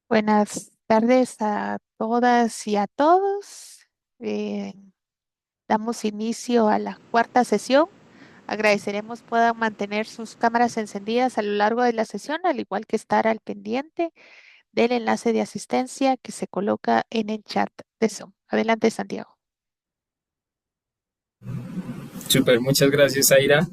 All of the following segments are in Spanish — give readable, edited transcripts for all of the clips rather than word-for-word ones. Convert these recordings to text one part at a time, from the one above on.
Buenas tardes a todas y a todos. Eh, Damos inicio a la cuarta sesión. Agradeceremos puedan mantener sus cámaras encendidas a lo largo de la sesión, al igual que estar al pendiente del enlace de asistencia que se coloca en el chat de Zoom. Adelante, Santiago. Súper, muchas gracias, Aira.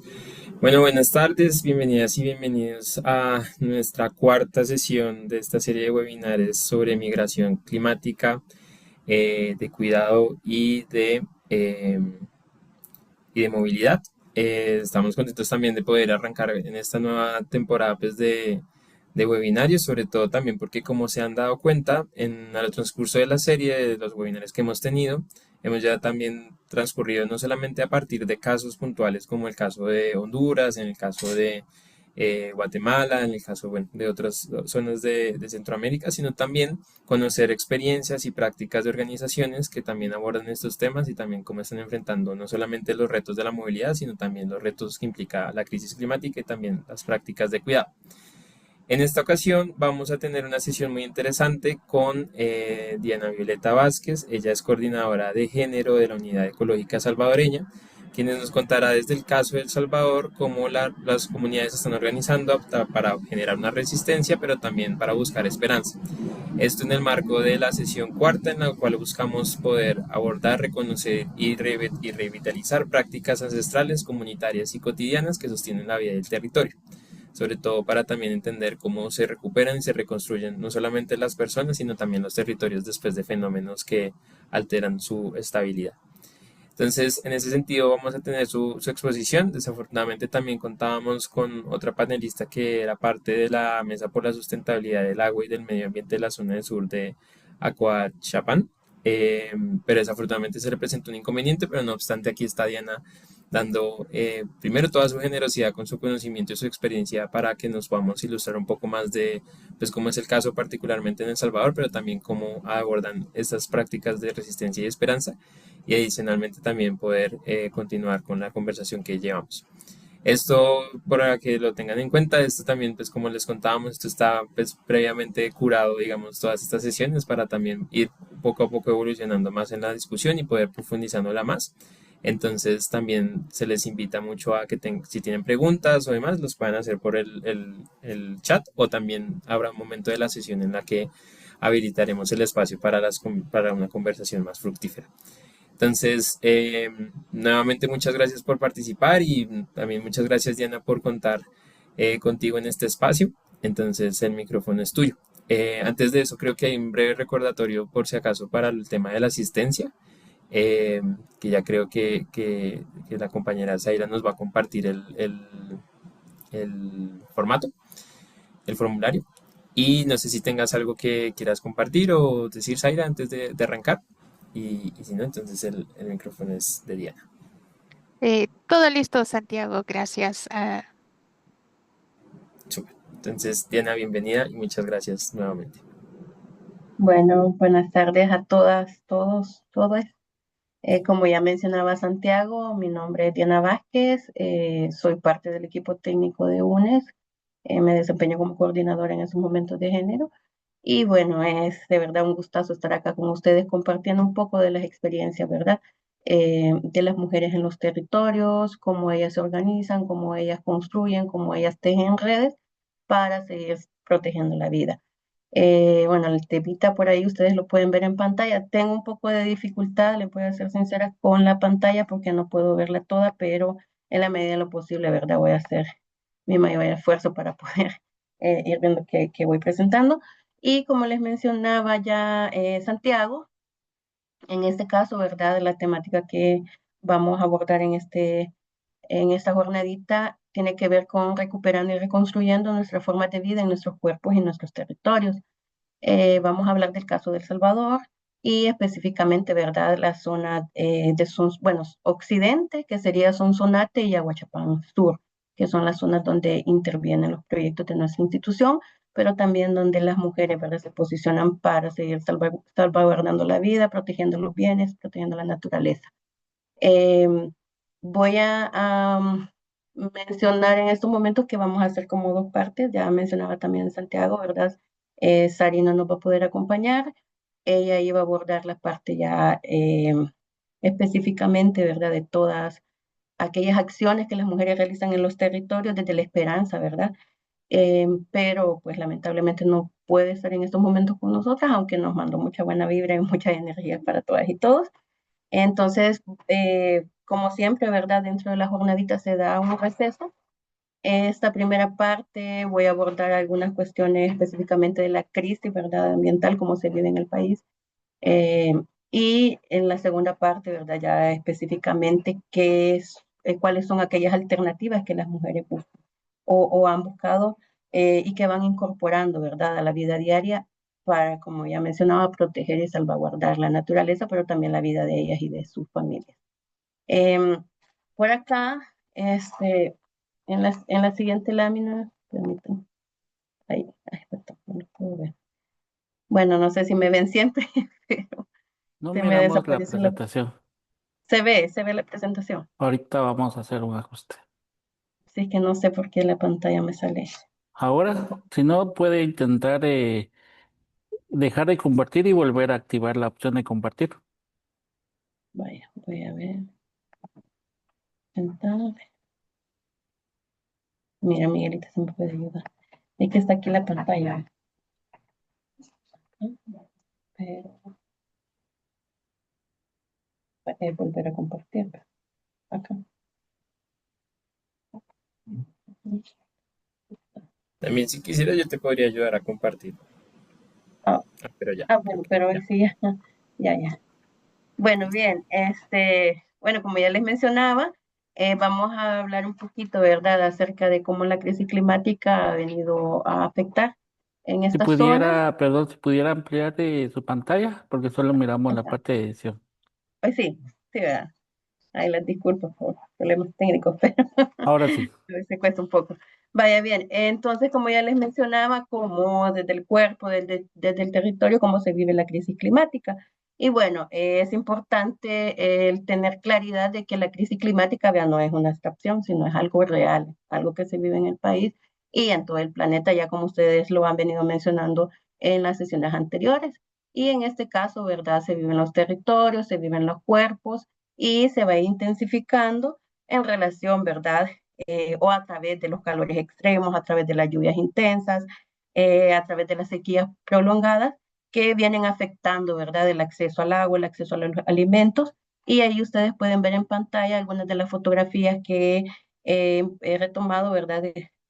Bueno, buenas tardes, bienvenidas y bienvenidos a nuestra cuarta sesión de esta serie de webinares sobre migración climática, de cuidado y de movilidad. Estamos contentos también de poder arrancar en esta nueva temporada pues, de webinarios, sobre todo también porque como se han dado cuenta en el transcurso de la serie, de los webinarios que hemos tenido, hemos ya también transcurrido no solamente a partir de casos puntuales como el caso de Honduras, en el caso de Guatemala, en el caso bueno, de otras zonas de Centroamérica, sino también conocer experiencias y prácticas de organizaciones que también abordan estos temas y también cómo están enfrentando no solamente los retos de la movilidad, sino también los retos que implica la crisis climática y también las prácticas de cuidado. En esta ocasión vamos a tener una sesión muy interesante con Diana Violeta Vázquez. Ella es coordinadora de género de la Unidad Ecológica Salvadoreña, quien nos contará desde el caso de El Salvador cómo las comunidades se están organizando para generar una resistencia, pero también para buscar esperanza. Esto en el marco de la sesión cuarta, en la cual buscamos poder abordar, reconocer y revitalizar prácticas ancestrales, comunitarias y cotidianas que sostienen la vida del territorio, sobre todo para también entender cómo se recuperan y se reconstruyen no solamente las personas, sino también los territorios después de fenómenos que alteran su estabilidad. Entonces, en ese sentido, vamos a tener su exposición. Desafortunadamente, también contábamos con otra panelista que era parte de la Mesa por la Sustentabilidad del Agua y del Medio Ambiente de la zona del sur de Aquachapán. Pero desafortunadamente se le presentó un inconveniente, pero no obstante, aquí está Diana dando primero toda su generosidad con su conocimiento y su experiencia para que nos podamos ilustrar un poco más de pues, cómo es el caso particularmente en El Salvador, pero también cómo abordan estas prácticas de resistencia y esperanza y adicionalmente también poder continuar con la conversación que llevamos. Esto, para que lo tengan en cuenta, esto también, pues como les contábamos, esto está pues previamente curado, digamos, todas estas sesiones para también ir poco a poco evolucionando más en la discusión y poder profundizándola más. Entonces también se les invita mucho a que si tienen preguntas o demás, los puedan hacer por el chat o también habrá un momento de la sesión en la que habilitaremos el espacio para una conversación más fructífera. Entonces, nuevamente muchas gracias por participar y también muchas gracias Diana por contar contigo en este espacio. Entonces, el micrófono es tuyo. Antes de eso, creo que hay un breve recordatorio por si acaso para el tema de la asistencia, eh, que ya creo que la compañera Zaira nos va a compartir el formato, el formulario. Y no sé si tengas algo que quieras compartir o decir, Zaira, antes de arrancar. Y si no, entonces el micrófono es de Diana. Todo listo, Santiago. Gracias. Súper. Entonces, Diana, bienvenida y muchas gracias nuevamente. Bueno, buenas tardes a todas, todos, todas. Como ya mencionaba Santiago, mi nombre es Diana Vázquez, soy parte del equipo técnico de UNES, me desempeño como coordinadora en esos momentos de género y bueno, es de verdad un gustazo estar acá con ustedes compartiendo un poco de las experiencias, ¿verdad? De las mujeres en los territorios, cómo ellas se organizan, cómo ellas construyen, cómo ellas tejen redes para seguir protegiendo la vida. Bueno, el temita por ahí ustedes lo pueden ver en pantalla. Tengo un poco de dificultad, le voy a ser sincera, con la pantalla porque no puedo verla toda, pero en la medida de lo posible, ¿verdad? Voy a hacer mi mayor esfuerzo para poder ir viendo qué voy presentando. Y como les mencionaba ya Santiago, en este caso, ¿verdad? La temática que vamos a abordar en esta jornadita tiene que ver con recuperando y reconstruyendo nuestra forma de vida en nuestros cuerpos y nuestros territorios. Vamos a hablar del caso de El Salvador y específicamente, ¿verdad? La zona bueno, occidente, que sería Sonsonate y Aguachapán Sur, que son las zonas donde intervienen los proyectos de nuestra institución, pero también donde las mujeres, ¿verdad?, se posicionan para seguir salvaguardando la vida, protegiendo los bienes, protegiendo la naturaleza. Eh, Voy a mencionar en estos momentos que vamos a hacer como dos partes. Ya mencionaba también Santiago, ¿verdad? Sari no nos va a poder acompañar. Ella iba a abordar la parte ya específicamente, ¿verdad?, de todas aquellas acciones que las mujeres realizan en los territorios desde la esperanza, ¿verdad? Pero pues lamentablemente no puede estar en estos momentos con nosotras, aunque nos mandó mucha buena vibra y mucha energía para todas y todos. Entonces, como siempre, ¿verdad? Dentro de la jornadita se da un receso. Esta primera parte voy a abordar algunas cuestiones específicamente de la crisis, ¿verdad?, ambiental, cómo se vive en el país. Eh, y en la segunda parte, ¿verdad?, ya específicamente cuáles son aquellas alternativas que las mujeres buscan o han buscado y que van incorporando, ¿verdad?, a la vida diaria para, como ya mencionaba, proteger y salvaguardar la naturaleza, pero también la vida de ellas y de sus familias. Em, por acá, en la siguiente lámina, permítanme, ay, perdón, no lo puedo ver. Bueno, no sé si me ven siempre, pero No se me miramos la desapareció presentación. se ve la presentación. Ahorita vamos a hacer un ajuste. Así es que no sé por qué la pantalla me sale. Ahora, si no, puede intentar dejar de compartir y volver a activar la opción de compartir. Vaya, voy a ver. Sentar. Mira, Miguelita, se me puede ayudar. Es que está aquí la pantalla, ¿no? Pero volver a compartir. Acá. También si quisiera yo te podría ayudar a compartir. Ah, Pero ya, creo bueno, que pero hoy ya. sí, ya, ya. Bueno, bien, bueno, como ya les mencionaba, vamos a hablar un poquito, ¿verdad?, acerca de cómo la crisis climática ha venido a afectar en Si esta zona. pudiera, perdón, si pudiera ampliar su pantalla, porque solo miramos la parte de edición. Pues sí, sí, ¿verdad? Ay, las disculpas por problemas técnicos, pero Ahora sí. a veces cuesta un poco. Vaya bien, entonces, como ya les mencionaba, como desde el cuerpo, desde el territorio, cómo se vive la crisis climática. Y bueno, es importante el tener claridad de que la crisis climática, vea, no es una abstracción, sino es algo real, algo que se vive en el país y en todo el planeta, ya como ustedes lo han venido mencionando en las sesiones anteriores. Y en este caso, ¿verdad? Se viven los territorios, se viven los cuerpos y se va intensificando en relación, ¿verdad? O a través de los calores extremos, a través de las lluvias intensas, a través de las sequías prolongadas que vienen afectando, ¿verdad?, el acceso al agua, el acceso a los alimentos. Y ahí ustedes pueden ver en pantalla algunas de las fotografías que he retomado, ¿verdad?,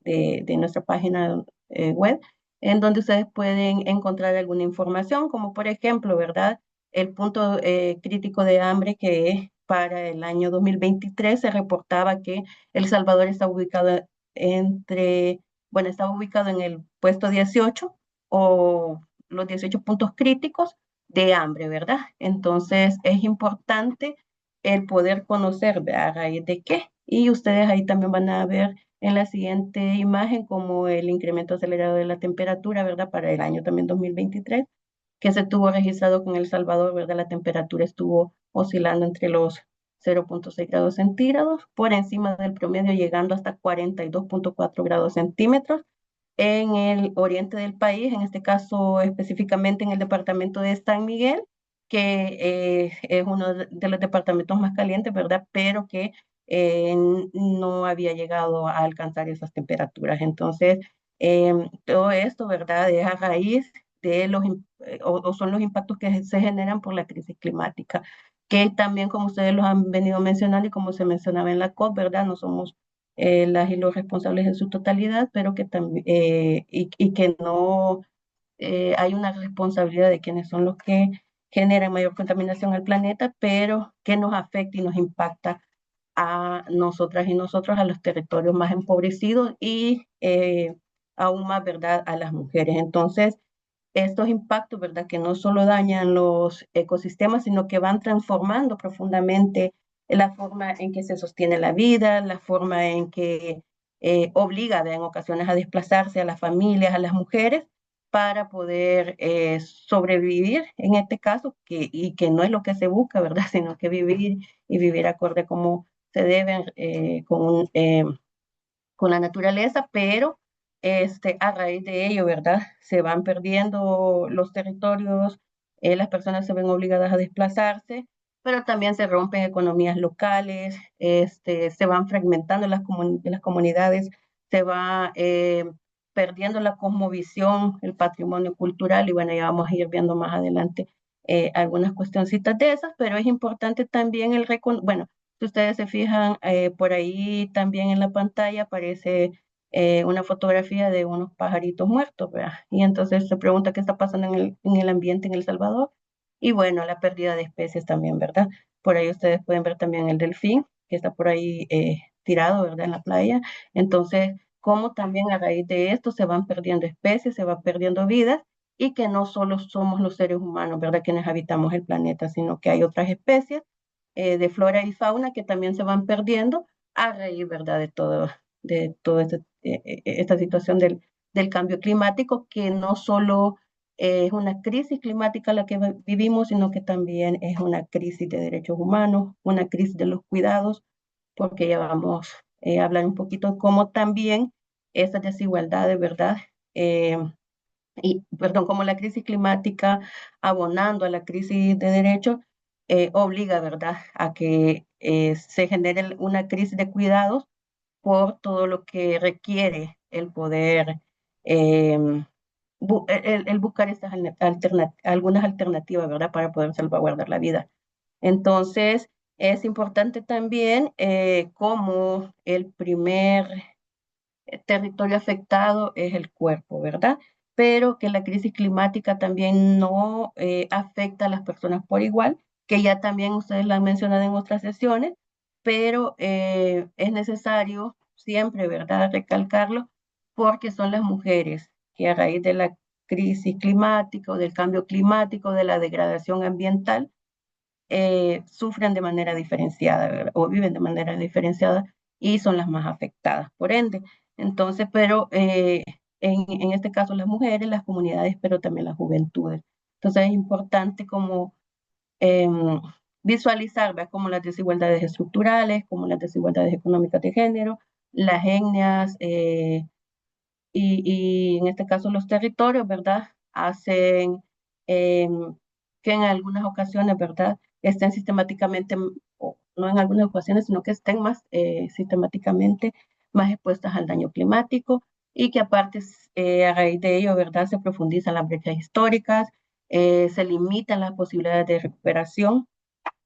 de nuestra página web, en donde ustedes pueden encontrar alguna información, como por ejemplo, ¿verdad?, el punto crítico de hambre que para el año 2023 se reportaba que El Salvador está ubicado estaba ubicado en el puesto 18 o los 18 puntos críticos de hambre, ¿verdad? Entonces es importante el poder conocer, ¿verdad?, a raíz de qué. Y ustedes ahí también van a ver en la siguiente imagen como el incremento acelerado de la temperatura, ¿verdad?, para el año también 2023 que se tuvo registrado con El Salvador, ¿verdad? La temperatura estuvo oscilando entre los 0.6 grados centígrados, por encima del promedio, llegando hasta 42.4 grados centímetros en el oriente del país, en este caso específicamente en el departamento de San Miguel, que es uno de los departamentos más calientes, ¿verdad? Pero que eh, no había llegado a alcanzar esas temperaturas. Entonces, todo esto, ¿verdad?, es a raíz de o son los impactos que se generan por la crisis climática, que también, como ustedes los han venido mencionando y como se mencionaba en la COP, ¿verdad? No somos las y los responsables en su totalidad, pero que también, y que no hay una responsabilidad de quienes son los que generan mayor contaminación al planeta, pero que nos afecta y nos impacta a nosotras y nosotros, a los territorios más empobrecidos y aún más, ¿verdad?, a las mujeres. Entonces, estos impactos, ¿verdad?, que no solo dañan los ecosistemas, sino que van transformando profundamente la forma en que se sostiene la vida, la forma en que obliga en ocasiones a desplazarse a las familias, a las mujeres, para poder sobrevivir en este caso, y que no es lo que se busca, ¿verdad? Sino que vivir y vivir acorde como se deben, con la naturaleza, pero a raíz de ello, ¿verdad? Se van perdiendo los territorios, las personas se ven obligadas a desplazarse, pero también se rompen economías locales, se van fragmentando las comunidades, se va perdiendo la cosmovisión, el patrimonio cultural, y bueno, ya vamos a ir viendo más adelante algunas cuestioncitas de esas, pero es importante también bueno, si ustedes se fijan, por ahí también en la pantalla aparece una fotografía de unos pajaritos muertos, ¿verdad? Y entonces se pregunta qué está pasando en el ambiente en El Salvador. Y bueno, la pérdida de especies también, ¿verdad? Por ahí ustedes pueden ver también el delfín, que está por ahí tirado, ¿verdad? En la playa. Entonces, cómo también a raíz de esto se van perdiendo especies, se van perdiendo vidas, y que no solo somos los seres humanos, ¿verdad? Quienes habitamos el planeta, sino que hay otras especies de flora y fauna que también se van perdiendo a raíz, ¿verdad? De todo esta situación del cambio climático, que no solo es una crisis climática la que vivimos, sino que también es una crisis de derechos humanos, una crisis de los cuidados, porque ya vamos a hablar un poquito de cómo también esas desigualdades, ¿verdad? Eh, perdón, como la crisis climática, abonando a la crisis de derechos, obliga, ¿verdad?, a que se genere una crisis de cuidados por todo lo que requiere el poder, eh, el buscar estas algunas alternativas, ¿verdad?, para poder salvaguardar la vida. Entonces, es importante también como el primer territorio afectado es el cuerpo, ¿verdad? Pero que la crisis climática también no afecta a las personas por igual, que ya también ustedes la han mencionado en otras sesiones, pero es necesario siempre, ¿verdad?, recalcarlo, porque son las mujeres que a raíz de la crisis climática o del cambio climático, de la degradación ambiental, sufren de manera diferenciada, ¿verdad? O viven de manera diferenciada, y son las más afectadas, por ende. Entonces, pero en este caso las mujeres, las comunidades, pero también las juventudes. Entonces es importante como em, visualizar, ¿verdad?, como las desigualdades estructurales, como las desigualdades económicas de género, las etnias, y en este caso los territorios, ¿verdad? Hacen que en algunas ocasiones, ¿verdad?, estén sistemáticamente, o no en algunas ocasiones, sino que estén más sistemáticamente más expuestas al daño climático, y que aparte a raíz de ello, ¿verdad?, se profundizan las brechas históricas, se limitan las posibilidades de recuperación,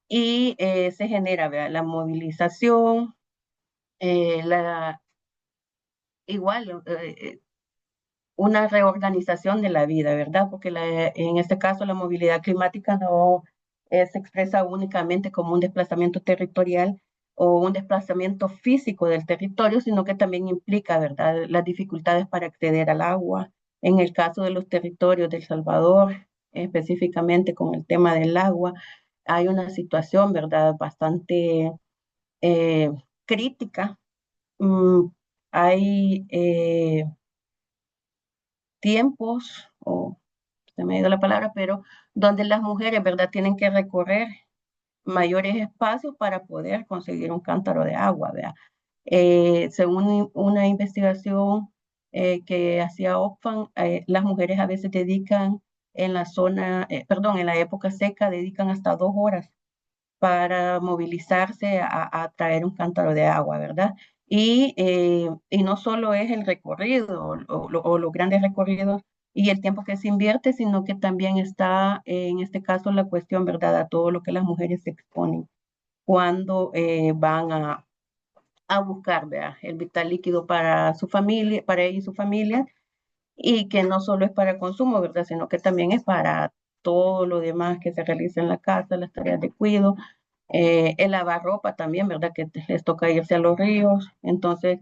y se genera, ¿verdad?, la movilización, igual, una reorganización de la vida, ¿verdad? Porque en este caso la movilidad climática no se expresa únicamente como un desplazamiento territorial o un desplazamiento físico del territorio, sino que también implica, ¿verdad?, las dificultades para acceder al agua. En el caso de los territorios de El Salvador, específicamente con el tema del agua, hay una situación, ¿verdad?, bastante eh, crítica. Mm, hay tiempos, o se me ha ido la palabra, pero donde las mujeres, ¿verdad?, tienen que recorrer mayores espacios para poder conseguir un cántaro de agua, ¿verdad? Según una investigación que hacía Oxfam, las mujeres a veces dedican en la zona, perdón, en la época seca, dedican hasta 2 horas para movilizarse a traer un cántaro de agua, ¿verdad? Y no solo es el recorrido o los grandes recorridos y el tiempo que se invierte, sino que también está en este caso la cuestión, ¿verdad?, a todo lo que las mujeres se exponen cuando van a buscar, ¿verdad?, el vital líquido para su familia, para ella y su familia, y que no solo es para consumo, ¿verdad?, sino que también es para todo lo demás que se realiza en la casa, las tareas de cuidado, el lavar ropa también, ¿verdad?, que les toca irse a los ríos. Entonces,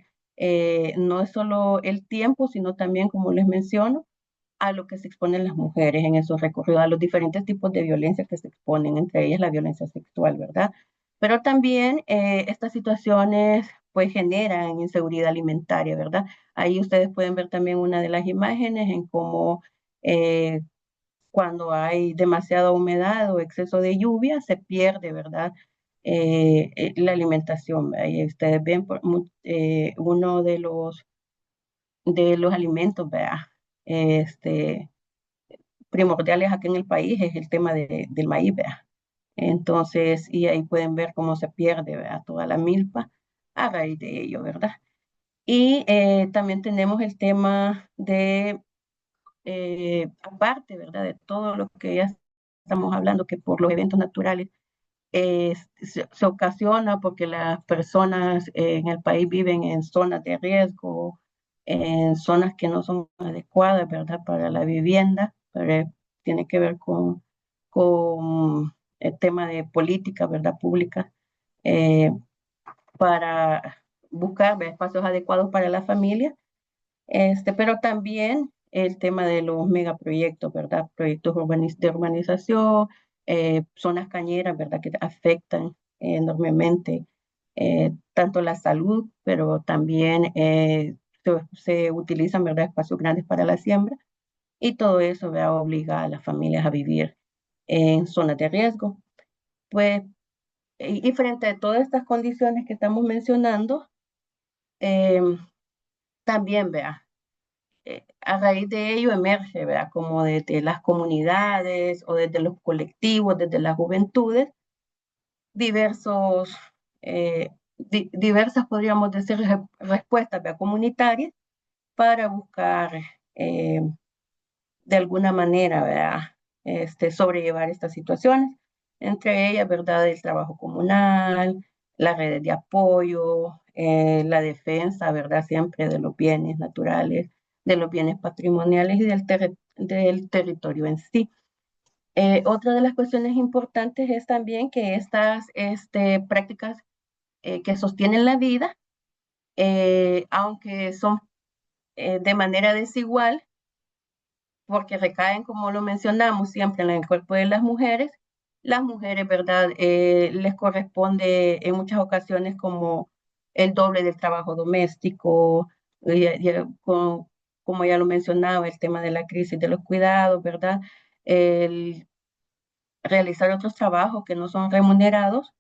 no es solo el tiempo, sino también, como les menciono, a lo que se exponen las mujeres en esos recorridos, a los diferentes tipos de violencia que se exponen, entre ellas la violencia sexual, ¿verdad? Pero también estas situaciones pues generan inseguridad alimentaria, ¿verdad? Ahí ustedes pueden ver también una de las imágenes en cómo eh, cuando hay demasiada humedad o exceso de lluvia se pierde, ¿verdad? La alimentación. Ahí ustedes ven uno de los alimentos, ¿verdad? Este, primordiales aquí en el país es el tema del maíz, ¿verdad? Entonces, y ahí pueden ver cómo se pierde, ¿verdad? Toda la milpa a raíz de ello, ¿verdad? Y también tenemos el tema de, aparte, ¿verdad? De todo lo que ya estamos hablando, que por los eventos naturales se ocasiona porque las personas en el país viven en zonas de riesgo, en zonas que no son adecuadas, ¿verdad? Para la vivienda, pero tiene que ver con el tema de política, ¿verdad? Pública, eh, para buscar espacios adecuados para la familia, pero también el tema de los megaproyectos, ¿verdad? Proyectos de urbanización, zonas cañeras, ¿verdad? Que afectan enormemente tanto la salud, pero también se utilizan, ¿verdad? Espacios grandes para la siembra y todo eso, ¿verdad? Obliga a las familias a vivir en zonas de riesgo. Pues, y frente a todas estas condiciones que estamos mencionando, eh, también, vea, a raíz de ello emerge, ¿verdad? Como desde las comunidades o desde los colectivos, desde las juventudes, diversos, diversas, podríamos decir, respuestas, ¿verdad? Comunitarias para buscar eh, de alguna manera, ¿verdad? Sobrellevar estas situaciones, entre ellas, ¿verdad? El trabajo comunal, las redes de apoyo, la defensa, ¿verdad? Siempre de los bienes naturales, de los bienes patrimoniales y del territorio en sí. Otra de las cuestiones importantes es también que estas prácticas que sostienen la vida, aunque son de manera desigual, porque recaen, como lo mencionamos, siempre en el cuerpo de las mujeres, ¿verdad? Les corresponde en muchas ocasiones como el doble del trabajo doméstico, como ya lo mencionaba, el tema de la crisis de los cuidados, ¿verdad? El realizar otros trabajos que no son remunerados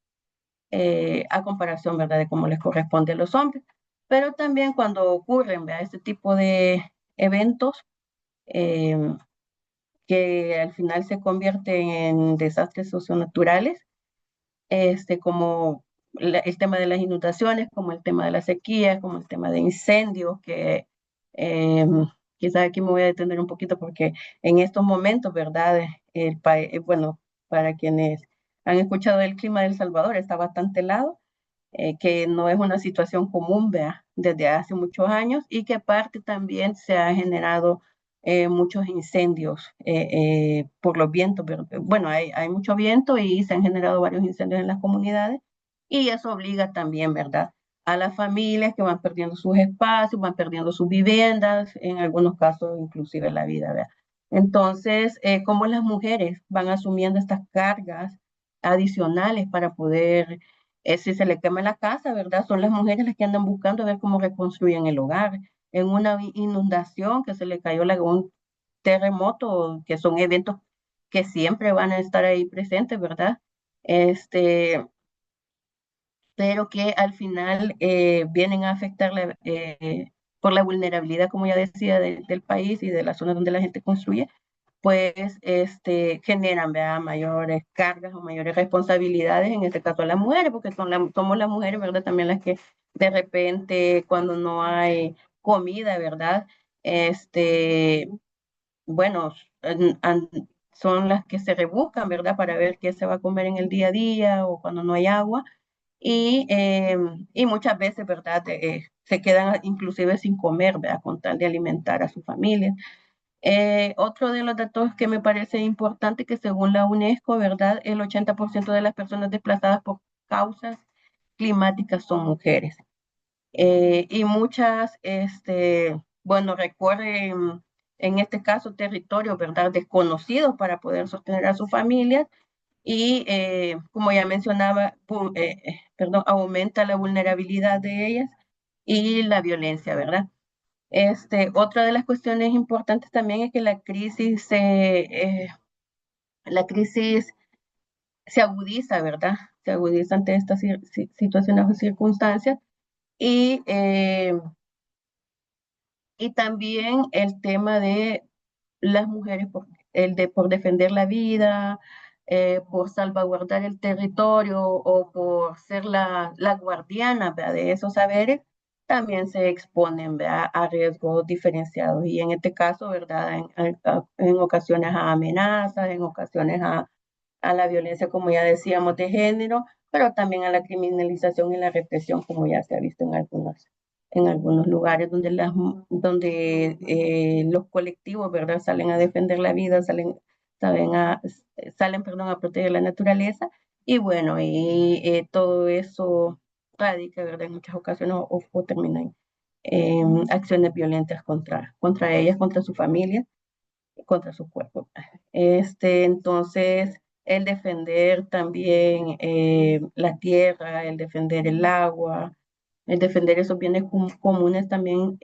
a comparación, ¿verdad?, de cómo les corresponde a los hombres. Pero también cuando ocurren, ¿verdad?, este tipo de eventos, eh, que al final se convierten en desastres socionaturales, como el tema de las inundaciones, como el tema de las sequías, como el tema de incendios, que eh, quizás aquí me voy a detener un poquito porque en estos momentos, ¿verdad? El país, bueno, para quienes han escuchado el clima de El Salvador, está bastante helado, que no es una situación común, vea, desde hace muchos años y que aparte también se ha generado muchos incendios por los vientos. Pero, bueno, hay mucho viento y se han generado varios incendios en las comunidades y eso obliga también, ¿verdad?, a las familias que van perdiendo sus espacios, van perdiendo sus viviendas, en algunos casos inclusive la vida, ¿verdad? Entonces, ¿cómo las mujeres van asumiendo estas cargas adicionales para poder si se le quema la casa, ¿verdad? Son las mujeres las que andan buscando a ver cómo reconstruyen el hogar. En una inundación que se le cayó un terremoto, que son eventos que siempre van a estar ahí presentes, ¿verdad? Este, pero que al final vienen a afectar por la vulnerabilidad, como ya decía, del país y de las zonas donde la gente construye, pues generan, ¿verdad?, mayores cargas o mayores responsabilidades, en este caso a las mujeres, porque somos las mujeres, ¿verdad?, también las que de repente cuando no hay comida, ¿verdad? Bueno, son las que se rebuscan, ¿verdad?, para ver qué se va a comer en el día a día o cuando no hay agua. Y muchas veces, ¿verdad?, se quedan inclusive sin comer, ¿verdad?, con tal de alimentar a su familia. Otro de los datos que me parece importante que según la UNESCO, ¿verdad?, el 80% de las personas desplazadas por causas climáticas son mujeres. Y muchas, bueno, recorren en este caso territorios, ¿verdad?, desconocidos para poder sostener a sus familias y, como ya mencionaba, perdón, aumenta la vulnerabilidad de ellas y la violencia, ¿verdad? Otra de las cuestiones importantes también es que la crisis se agudiza, ¿verdad? Se agudiza ante estas situaciones o circunstancias y, y también el tema de las mujeres por defender la vida, por salvaguardar el territorio o por ser la guardiana, ¿verdad?, de esos saberes, también se exponen, ¿verdad?, a riesgos diferenciados. Y en este caso, ¿verdad?, en ocasiones a amenazas, en ocasiones a la violencia, como ya decíamos, de género, pero también a la criminalización y la represión, como ya se ha visto en algunos lugares donde, los colectivos, ¿verdad?, salen a defender la vida, salen perdón, a proteger la naturaleza, y bueno, todo eso radica, ¿verdad?, en muchas ocasiones o termina en acciones violentas contra ellas, contra su familia, contra su cuerpo. Entonces, el defender también la tierra, el defender el agua, el defender esos bienes comunes también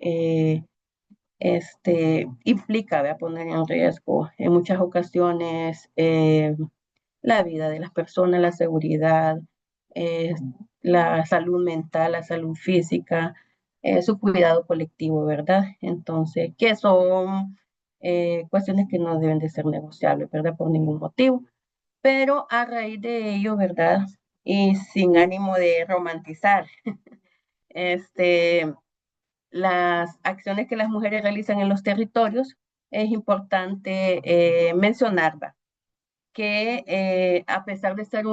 implica, ¿verdad?, poner en riesgo en muchas ocasiones la vida de las personas, la seguridad, eh, la salud mental, la salud física, su cuidado colectivo, ¿verdad? Entonces, que son cuestiones que no deben de ser negociables, ¿verdad? Por ningún motivo. Pero a raíz de ello, ¿verdad? Y sin ánimo de romantizar, este, las acciones que las mujeres realizan en los territorios, es importante mencionarlas que a pesar de ser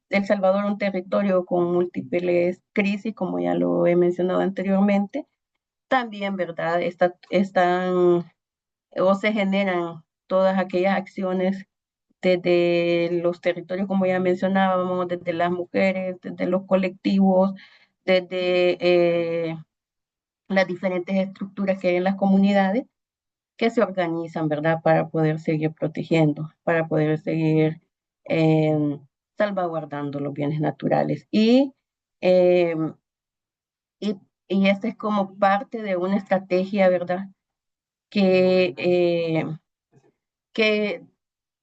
El Salvador un territorio con múltiples crisis, como ya lo he mencionado anteriormente, también, ¿verdad?, están o se generan todas aquellas acciones desde los territorios, como ya mencionábamos, desde las mujeres, desde los colectivos, desde las diferentes estructuras que hay en las comunidades que se organizan, ¿verdad?, para poder seguir protegiendo, para poder seguir eh, salvaguardando los bienes naturales. Eh, y, y esta es como parte de una estrategia, ¿verdad?, que, que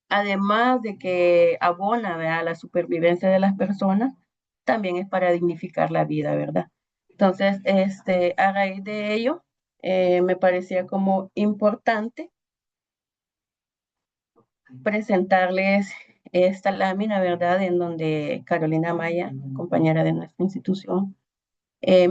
además de que abona, ¿verdad?, la supervivencia de las personas, también es para dignificar la vida, ¿verdad? Entonces, a raíz de ello, me parecía como importante presentarles esta lámina, ¿verdad?, en donde Carolina Maya, compañera de nuestra institución,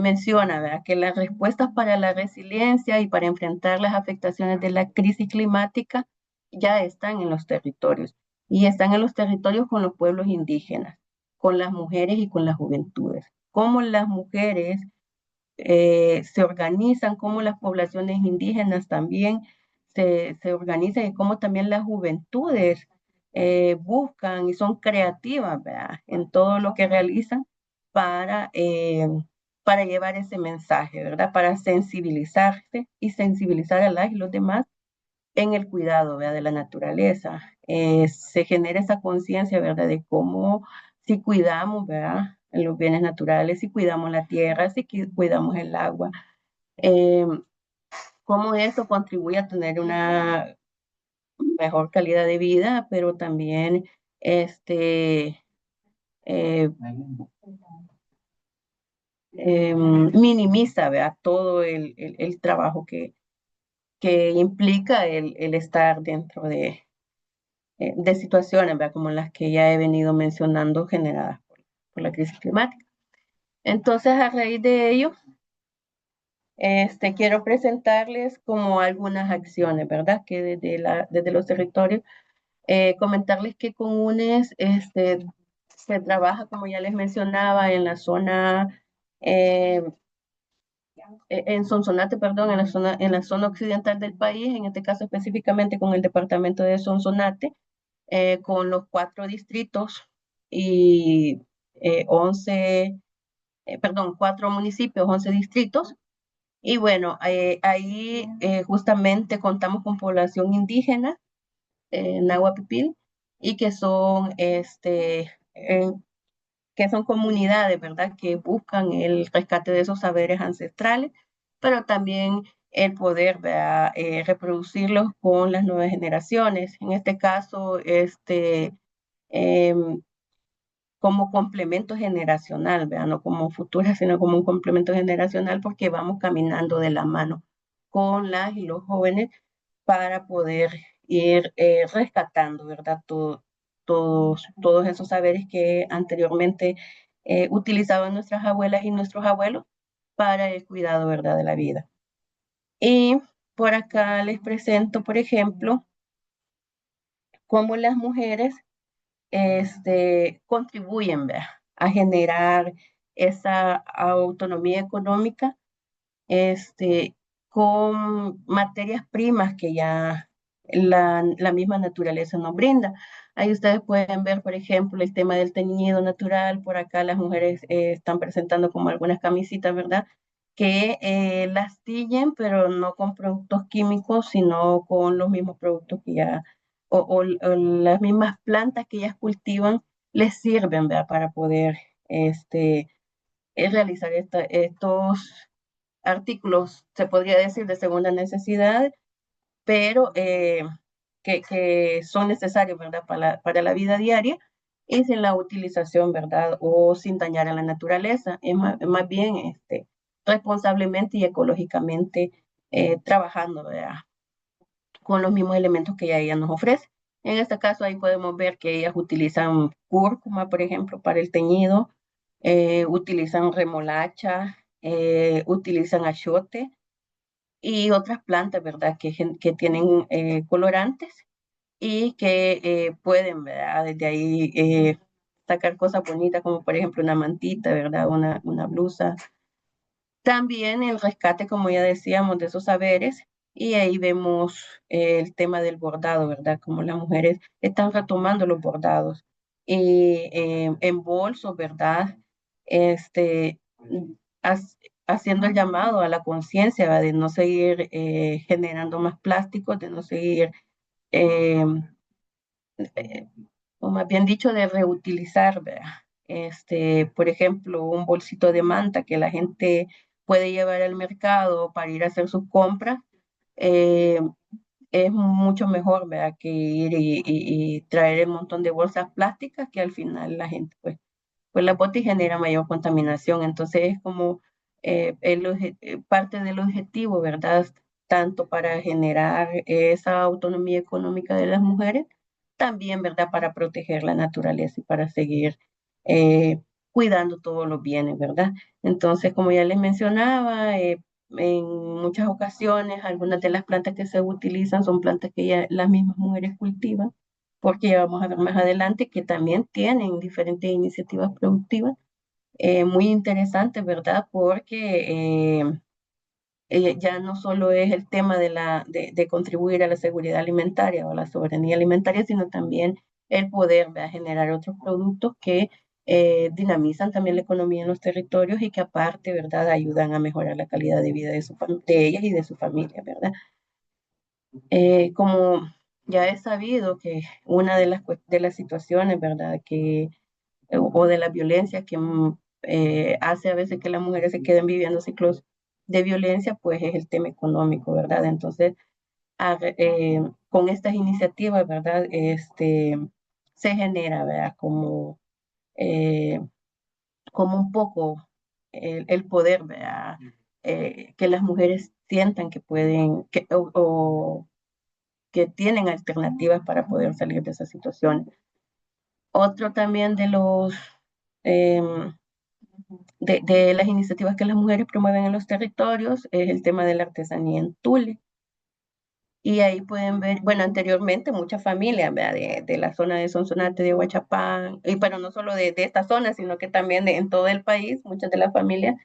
menciona, ¿verdad?, que las respuestas para la resiliencia y para enfrentar las afectaciones de la crisis climática ya están en los territorios, y están en los territorios con los pueblos indígenas, con las mujeres y con las juventudes. Cómo las mujeres se organizan, cómo las poblaciones indígenas también se organizan, y cómo también las juventudes buscan y son creativas, ¿verdad?, en todo lo que realizan para, eh, para llevar ese mensaje, ¿verdad?, para sensibilizarse y sensibilizar a las y los demás en el cuidado, ¿verdad?, de la naturaleza. Se genera esa conciencia, ¿verdad?, de cómo si cuidamos, ¿verdad?, los bienes naturales, si cuidamos la tierra, si cuidamos el agua, eh, cómo eso contribuye a tener una mejor calidad de vida, pero también eh, minimiza, ¿verdad?, todo el trabajo que implica el estar dentro de situaciones, ¿verdad?, como las que ya he venido mencionando, generadas por la crisis climática. Entonces, a raíz de ello, quiero presentarles como algunas acciones, ¿verdad?, que desde los territorios, comentarles que con UNES se trabaja, como ya les mencionaba, en la zona, en Sonsonate, perdón, en la zona occidental del país, en este caso específicamente con el departamento de Sonsonate, con los 4 distritos y 11, perdón, 4 municipios, 11 distritos. Y bueno, justamente contamos con población indígena, Nahua Pipil, y que son comunidades, ¿verdad? Que buscan el rescate de esos saberes ancestrales, pero también el poder, ¿verdad? Reproducirlos con las nuevas generaciones. En este caso, em, como complemento generacional, ¿verdad? No como futura, sino como un complemento generacional, porque vamos caminando de la mano con las y los jóvenes para poder ir rescatando, ¿verdad? Todos esos saberes que anteriormente utilizaban nuestras abuelas y nuestros abuelos para el cuidado, ¿verdad? De la vida. Y por acá les presento, por ejemplo, cómo las mujeres contribuyen, ¿verdad? A generar esa autonomía económica este, con materias primas que ya la misma naturaleza nos brinda. Ahí ustedes pueden ver, por ejemplo, el tema del teñido natural. Por acá las mujeres están presentando como algunas camisitas, ¿verdad? Que las tiñen, pero no con productos químicos, sino con los mismos productos que ya, o las mismas plantas que ellas cultivan, les sirven, ¿verdad? Para poder realizar estos artículos, se podría decir, de segunda necesidad, pero que son necesarios, ¿verdad? Para la vida diaria y sin la utilización, ¿verdad? O sin dañar a la naturaleza. Más bien responsablemente y ecológicamente trabajando, ¿verdad? Con los mismos elementos que ya ella nos ofrece. En este caso, ahí podemos ver que ellas utilizan cúrcuma, por ejemplo, para el teñido, utilizan remolacha, utilizan achiote y otras plantas, ¿verdad? Que tienen colorantes y que pueden, ¿verdad? Desde ahí sacar cosas bonitas, como por ejemplo una mantita, ¿verdad? Una blusa. También el rescate, como ya decíamos, de esos saberes, y ahí vemos el tema del bordado, ¿verdad? Como las mujeres están retomando los bordados y en bolsos, ¿verdad? Este, haciendo el llamado a la conciencia, ¿verdad? De no seguir generando más plásticos, de no seguir eh, eh, o más bien dicho, de reutilizar, ¿verdad? Por ejemplo, un bolsito de manta que la gente puede llevar al mercado para ir a hacer sus compras, eh, es mucho mejor, ¿verdad? Que ir y traer un montón de bolsas plásticas que al final la gente, pues la bota y genera mayor contaminación. Entonces es como parte del objetivo, ¿verdad? Tanto para generar esa autonomía económica de las mujeres, también, ¿verdad? Para proteger la naturaleza y para seguir eh, cuidando todos los bienes, ¿verdad? Entonces, como ya les mencionaba, en muchas ocasiones algunas de las plantas que se utilizan son plantas que ya las mismas mujeres cultivan porque ya vamos a ver más adelante que también tienen diferentes iniciativas productivas muy interesantes, ¿verdad? Porque ya no solo es el tema de contribuir a la seguridad alimentaria o a la soberanía alimentaria, sino también el poder, ¿verdad? Generar otros productos que dinamizan también la economía en los territorios y que aparte, ¿verdad? Ayudan a mejorar la calidad de vida de ellas y de su familia, ¿verdad? Como ya he sabido que una de las situaciones, ¿verdad? O de la violencia que hace a veces que las mujeres se queden viviendo ciclos de violencia, pues es el tema económico, ¿verdad? Entonces, con estas iniciativas, ¿verdad? Se genera, ¿verdad? Eh, como un poco el poder, ¿verdad? Que las mujeres sientan que pueden, o que tienen alternativas para poder salir de esa situación. Otro también em, de las iniciativas que las mujeres promueven en los territorios es el tema de la artesanía en Tule. Y ahí pueden ver, bueno, anteriormente muchas familias, ¿verdad? De la zona de Sonsonate, de Huachapán, y pero no solo de esta zona, sino que también en todo el país, muchas de las familias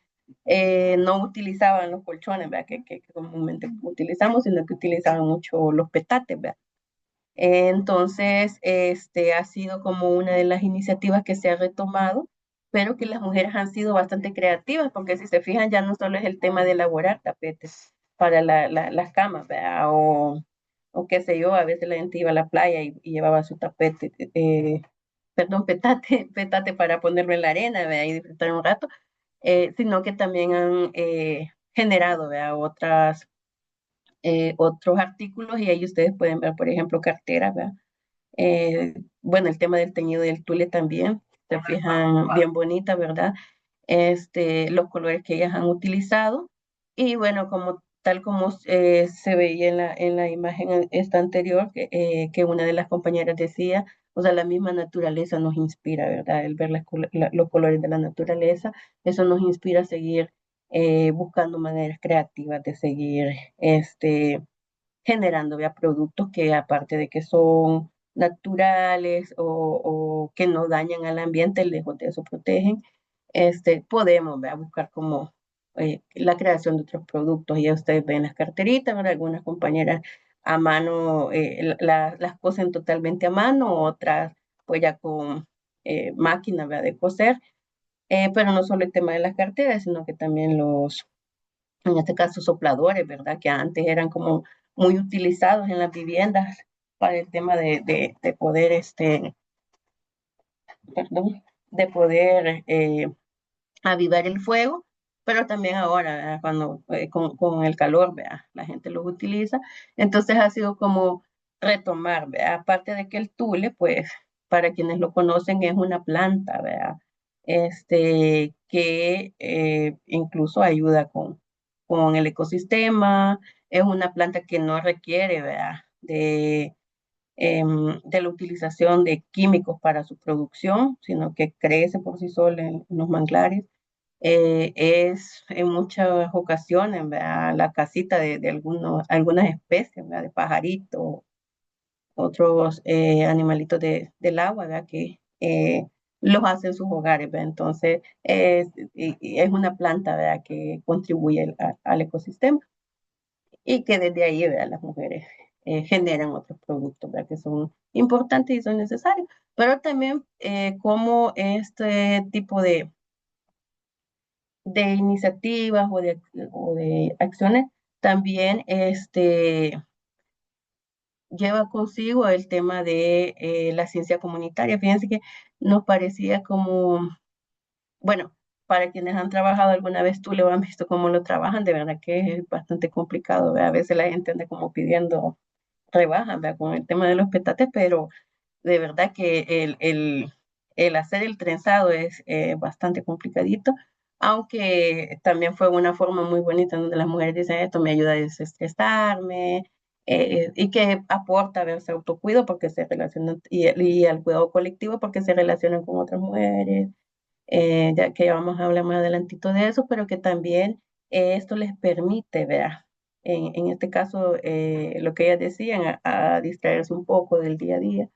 no utilizaban los colchones, ¿verdad? Que comúnmente utilizamos, sino que utilizaban mucho los petates, ¿verdad? Entonces, ha sido como una de las iniciativas que se ha retomado, pero que las mujeres han sido bastante creativas, porque si se fijan, ya no solo es el tema de elaborar tapetes para las camas, ¿verdad? o qué sé yo, a veces la gente iba a la playa y llevaba su tapete, perdón, petate, petate para ponerlo en la arena, ¿verdad? Y disfrutar un rato, sino que también han generado, ¿verdad? Otros artículos y ahí ustedes pueden ver, por ejemplo, carteras, ¿verdad? Bueno, el tema del teñido del tule también, se fijan bien bonita, ¿verdad? Los colores que ellas han utilizado. Y bueno, como tal como se veía en la imagen esta anterior, que una de las compañeras decía, o sea, la misma naturaleza nos inspira, ¿verdad? El ver los colores de la naturaleza, eso nos inspira a seguir buscando maneras creativas de seguir generando ya productos que aparte de que son naturales o que no dañan al ambiente, lejos de eso protegen, podemos ¿verdad? Buscar como la creación de otros productos. Ya ustedes ven las carteritas, ¿verdad? Algunas compañeras a mano las cosen totalmente a mano, otras pues ya con máquina ¿verdad? De coser, pero no solo el tema de las carteras, sino que también en este caso sopladores, ¿verdad? Que antes eran como muy utilizados en las viviendas para el tema de poder, perdón, de poder avivar el fuego, pero también ahora, ¿verdad? Cuando con el calor, ¿verdad? La gente los utiliza. Entonces ha sido como retomar, ¿verdad? Aparte de que el tule, pues, para quienes lo conocen, es una planta, ¿verdad? Que incluso ayuda con el ecosistema, es una planta que no requiere, ¿verdad? De la utilización de químicos para su producción, sino que crece por sí sola en los manglares. Es en muchas ocasiones, ¿verdad? La casita de algunas especies, ¿verdad? De pajaritos, otros animalitos del agua, ¿verdad? Que los hacen sus hogares, ¿verdad? Entonces, es una planta, ¿verdad? Que contribuye al ecosistema y que desde ahí, ¿verdad? Las mujeres generan otros productos, ¿verdad? Que son importantes y son necesarios. Pero también como este tipo de iniciativas o de acciones también lleva consigo el tema de la ciencia comunitaria. Fíjense que nos parecía como, bueno, para quienes han trabajado alguna vez, tú lo han visto cómo lo trabajan, de verdad que es bastante complicado, ¿verdad? A veces la gente anda como pidiendo rebajas, ¿verdad? Con el tema de los petates, pero de verdad que el hacer el trenzado es bastante complicadito, aunque también fue una forma muy bonita en donde las mujeres dicen esto me ayuda a desestresarme, y que aporta a verse autocuido porque se relacionan y al cuidado colectivo porque se relacionan con otras mujeres, ya que vamos a hablar más adelantito de eso, pero que también esto les permite, ¿verdad? En este caso, lo que ellas decían, a distraerse un poco del día a día.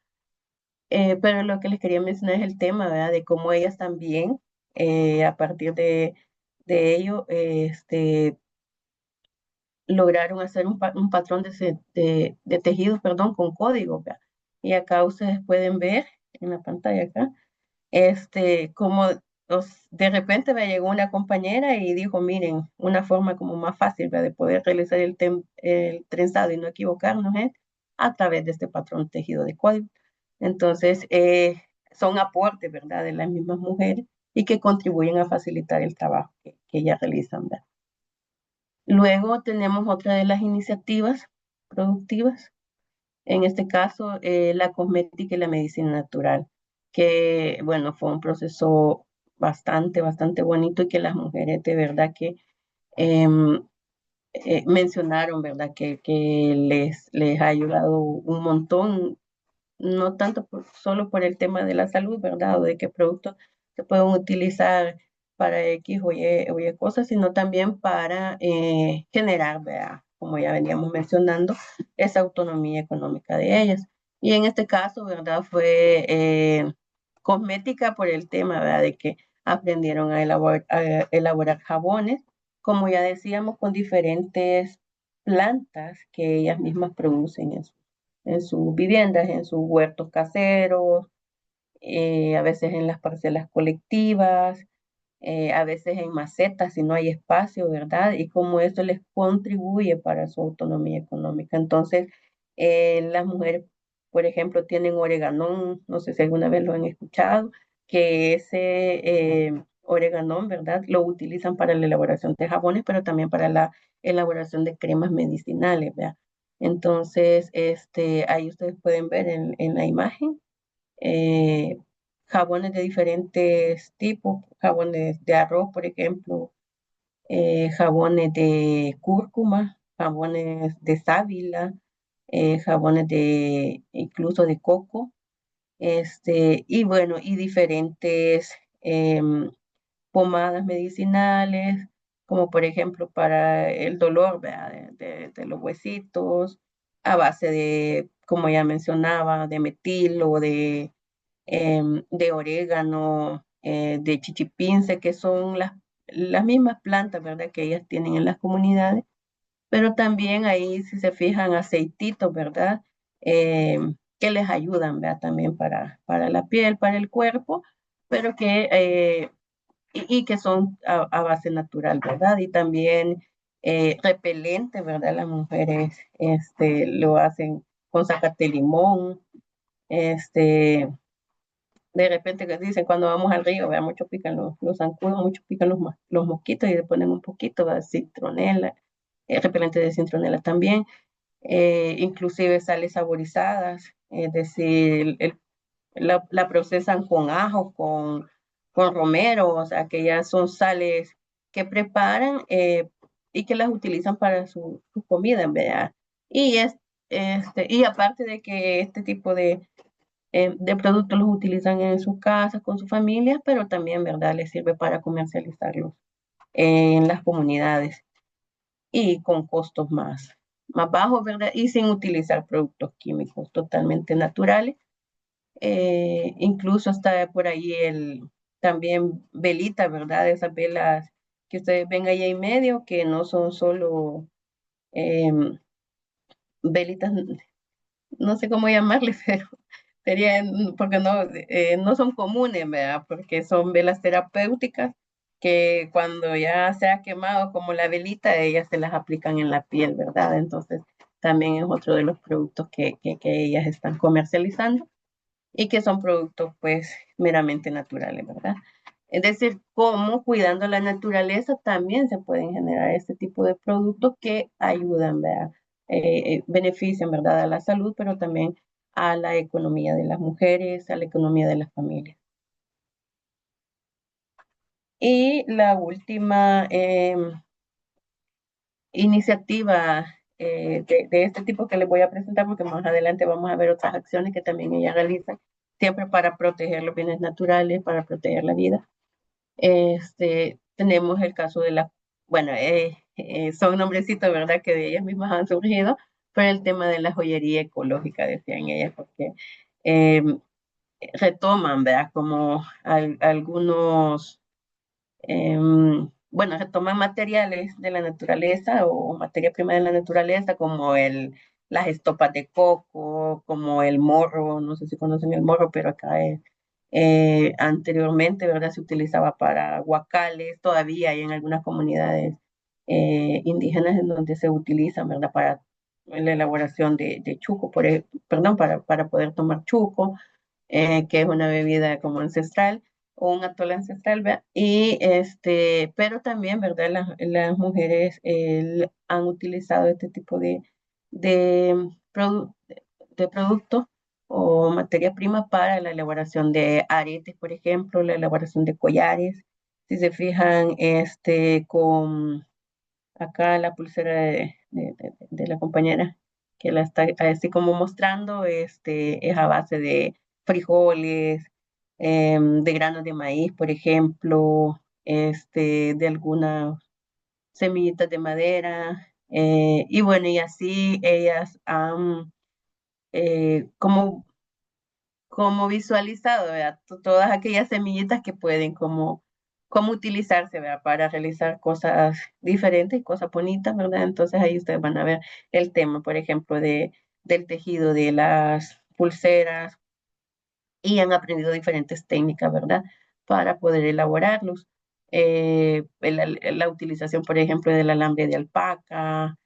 Pero lo que les quería mencionar es el tema, ¿verdad? De cómo ellas también, a partir de ello, lograron hacer un patrón de tejidos, perdón, con código, ¿verdad? Y acá ustedes pueden ver en la pantalla acá, como de repente me llegó una compañera y dijo, miren, una forma como más fácil, ¿verdad? De poder realizar el trenzado y no equivocarnos es a través de este patrón tejido de código. Entonces, son aportes, ¿verdad? De las mismas mujeres y que contribuyen a facilitar el trabajo que ellas realizan, ¿verdad? Luego tenemos otra de las iniciativas productivas, en este caso la cosmética y la medicina natural, que bueno, fue un proceso bastante, bastante bonito y que las mujeres de verdad que em, mencionaron, ¿verdad? Que les ha ayudado un montón, no tanto solo por el tema de la salud, ¿verdad? O de qué productos se pueden utilizar para X o Y cosas, sino también para generar, ¿verdad? Como ya veníamos mencionando, esa autonomía económica de ellas. Y en este caso, ¿verdad? Fue cosmética por el tema, ¿verdad? De que aprendieron a elaborar jabones, como ya decíamos, con diferentes plantas que ellas mismas producen en sus viviendas, en sus huertos caseros, a veces en las parcelas colectivas, a veces en macetas si no hay espacio, ¿verdad? Y cómo eso les contribuye para su autonomía económica. Entonces, Las mujeres, por ejemplo, tienen oreganón, no sé si alguna vez lo han escuchado, que ese oreganón, ¿verdad? Lo utilizan para la elaboración de jabones, pero también para la elaboración de cremas medicinales, ¿verdad? Entonces, ahí ustedes pueden ver en la imagen eh, jabones de diferentes tipos, jabones de arroz, por ejemplo, jabones de cúrcuma, jabones de sábila, jabones de incluso de coco, y bueno, y diferentes pomadas medicinales, como por ejemplo para el dolor, ¿verdad? De los huesitos, a base de, como ya mencionaba, de metil o de orégano, de chichipince, que son las mismas plantas, ¿verdad? Que ellas tienen en las comunidades, pero también ahí, si se fijan, aceititos, ¿verdad? Que les ayudan, ¿verdad? También para la piel, para el cuerpo, pero y que son a base natural, ¿verdad? Y también repelente, ¿verdad? Las mujeres lo hacen con zacate limón, este, de repente que dicen cuando vamos al río, vea, mucho pican los zancudos, mucho pican los mosquitos y le ponen un poquito de citronela, repelente de citronela también, inclusive sales saborizadas, es decir, la procesan con ajo, con romero, o sea, que ya son sales que preparan y que las utilizan para su comida, ¿verdad? Y, y aparte de que este tipo de productos los utilizan en sus casas, con sus familias, pero también, ¿verdad?, les sirve para comercializarlos en las comunidades y con costos más bajos, ¿verdad? Y sin utilizar productos químicos totalmente naturales. Incluso está por ahí también velita, ¿verdad? Esas velas que ustedes ven ahí en medio, que no son solo em, velitas, no sé cómo llamarles, pero serían, porque no son comunes, ¿verdad? Porque son velas terapéuticas que cuando ya se ha quemado como la velita, ellas se las aplican en la piel, ¿verdad? Entonces, también es otro de los productos que ellas están comercializando y que son productos pues meramente naturales, ¿verdad? Es decir, cómo cuidando la naturaleza también se pueden generar este tipo de productos que ayudan, ¿verdad? Benefician, ¿verdad? A la salud, pero también a la economía de las mujeres, a la economía de las familias. Y la última iniciativa de este tipo que les voy a presentar, porque más adelante vamos a ver otras acciones que también ella realiza, siempre para proteger los bienes naturales, para proteger la vida. Tenemos el caso de bueno, son nombrecitos, ¿verdad?, que de ellas mismas han surgido, pero el tema de la joyería ecológica, decían ellas, porque eh, retoman, ¿verdad?, como algunos bueno, retoman materiales de la naturaleza o materia prima de la naturaleza, como las estopas de coco, como el morro, no sé si conocen el morro, pero acá anteriormente, ¿verdad? Se utilizaba para guacales, todavía hay en algunas comunidades indígenas en donde se utilizan, ¿verdad? Para la elaboración de chuco, perdón, para poder tomar chuco, que es una bebida como ancestral o un atole ancestral, ¿verdad? Y pero también, ¿verdad? Las mujeres han utilizado este tipo de, produ- de productos o materia prima para la elaboración de aretes, por ejemplo, la elaboración de collares. Si se fijan, con acá la pulsera de la compañera que la está así como mostrando, es a base de frijoles, de granos de maíz, por ejemplo, de algunas semillitas de madera, y bueno, y así ellas han como visualizado, ¿verdad? Todas aquellas semillitas que pueden como utilizarse, ¿verdad? Para realizar cosas diferentes y cosas bonitas, ¿verdad? Entonces ahí ustedes van a ver el tema, por ejemplo, del tejido de las pulseras y han aprendido diferentes técnicas, ¿verdad? Para poder elaborarlos. La utilización, por ejemplo, del alambre de alpaca,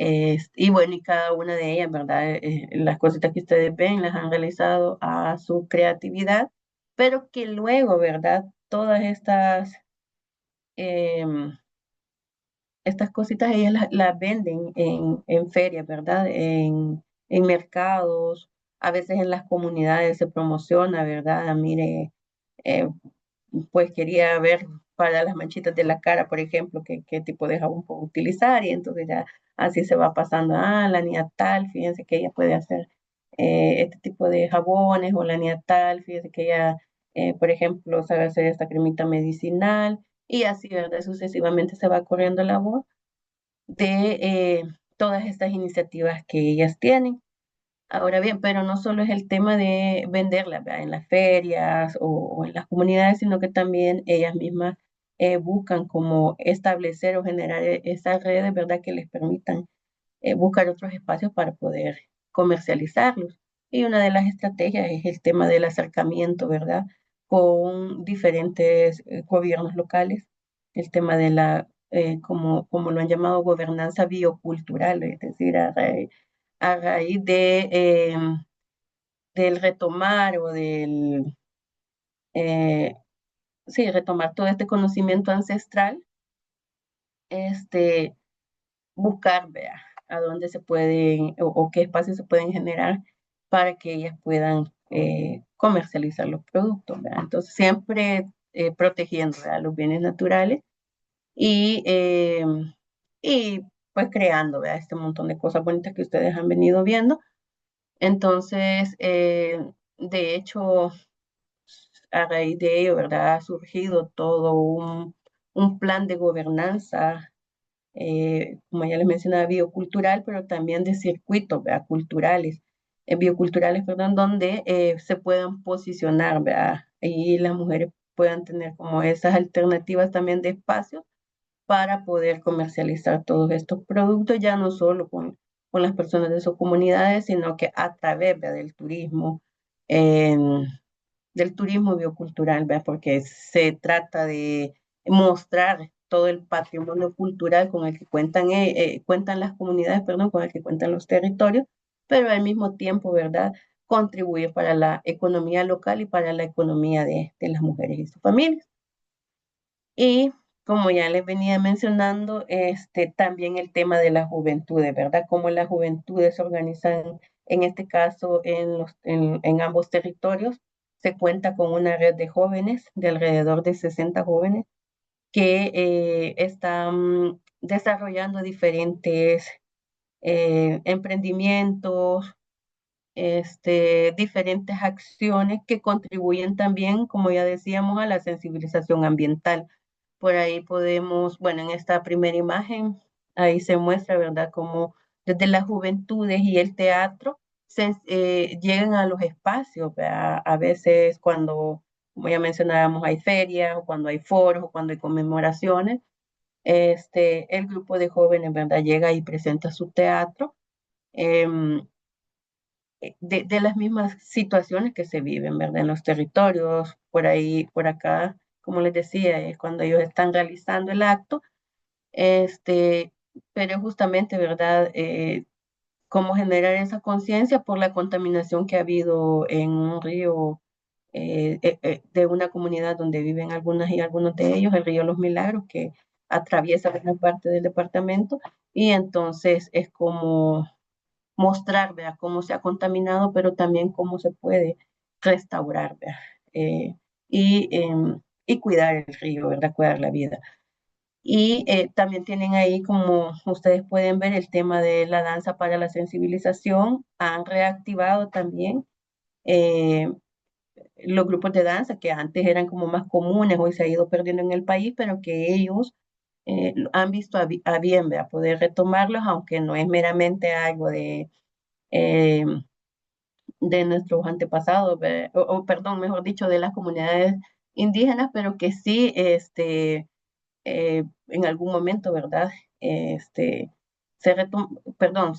Y bueno, y cada una de ellas, ¿verdad? Las cositas que ustedes ven las han realizado a su creatividad, pero que luego, ¿verdad? Todas em, estas cositas ellas las venden en ferias, ¿verdad? En mercados, a veces en las comunidades se promociona, ¿verdad? Mire, eh, pues quería ver para las manchitas de la cara, por ejemplo, qué tipo de jabón puedo utilizar y entonces ya así se va pasando, la niña tal, fíjense que ella puede hacer este tipo de jabones o la niña tal, fíjense que ella, por ejemplo, sabe hacer esta cremita medicinal y así, ¿verdad? Sucesivamente se va corriendo la voz de todas estas iniciativas que ellas tienen. Ahora bien, pero no solo es el tema de venderlas, ¿verdad? En las ferias o en las comunidades, sino que también ellas mismas buscan como establecer o generar esas redes, ¿verdad? Que les permitan buscar otros espacios para poder comercializarlos. Y una de las estrategias es el tema del acercamiento, ¿verdad? Con diferentes gobiernos locales, el tema de como lo han llamado, gobernanza biocultural, es decir, a raíz del retomar o eh, sí, retomar todo este conocimiento ancestral, este, buscar, vea, a dónde se pueden o qué espacios se pueden generar para que ellas puedan comercializar los productos, ¿verdad? Entonces, siempre protegiendo, ¿verdad? Los bienes naturales y, y pues creando, ¿verdad? Este montón de cosas bonitas que ustedes han venido viendo. Entonces, de hecho, a raíz de ello, ¿verdad? Ha surgido todo un plan de gobernanza como ya les mencionaba, biocultural, pero también de circuitos, ¿verdad? Culturales, bioculturales, perdón, donde se puedan posicionar, ¿verdad? Y las mujeres puedan tener como esas alternativas también de espacio para poder comercializar todos estos productos, ya no solo con las personas de sus comunidades, sino que a través, ¿verdad? Del turismo biocultural, ¿verdad? Porque se trata de mostrar todo el patrimonio cultural con el que cuentan las comunidades, perdón, con el que cuentan los territorios, pero al mismo tiempo, ¿verdad? Contribuir para la economía local y para la economía de las mujeres y sus familias. Y como ya les venía mencionando, también el tema de las juventudes, ¿verdad? Cómo las juventudes se organizan, en este caso, en ambos territorios. Se cuenta con una red de jóvenes, de alrededor de 60 jóvenes, que están desarrollando diferentes emprendimientos, diferentes acciones que contribuyen también, como ya decíamos, a la sensibilización ambiental. Por ahí podemos, bueno, en esta primera imagen, ahí se muestra, ¿verdad?, cómo desde las juventudes y el teatro llegan a los espacios, ¿verdad? A veces cuando, como ya mencionábamos, hay ferias, o cuando hay foros, o cuando hay conmemoraciones, el grupo de jóvenes, ¿verdad?, llega y presenta su teatro. em, de las mismas situaciones que se viven, ¿verdad? En los territorios, por ahí, por acá, como les decía, es cuando ellos están realizando el acto, este, pero justamente, ¿verdad? Cómo generar esa conciencia por la contaminación que ha habido en un río de una comunidad donde viven algunas y algunos de ellos, el río Los Milagros, que atraviesa una parte del departamento, y entonces es como mostrar, ¿verdad? Cómo se ha contaminado, pero también cómo se puede restaurar, ¿verdad? Eh, y cuidar el río, ¿verdad? Cuidar la vida. Y también tienen ahí, como ustedes pueden ver, el tema de la danza para la sensibilización. Han reactivado también eh, los grupos de danza que antes eran como más comunes, hoy se ha ido perdiendo en el país, pero que ellos han visto a bien, ¿verdad? Poder retomarlos, aunque no es meramente algo eh, de nuestros antepasados, perdón, mejor dicho, de las comunidades indígenas, pero que sí, en algún momento, ¿verdad? Perdón,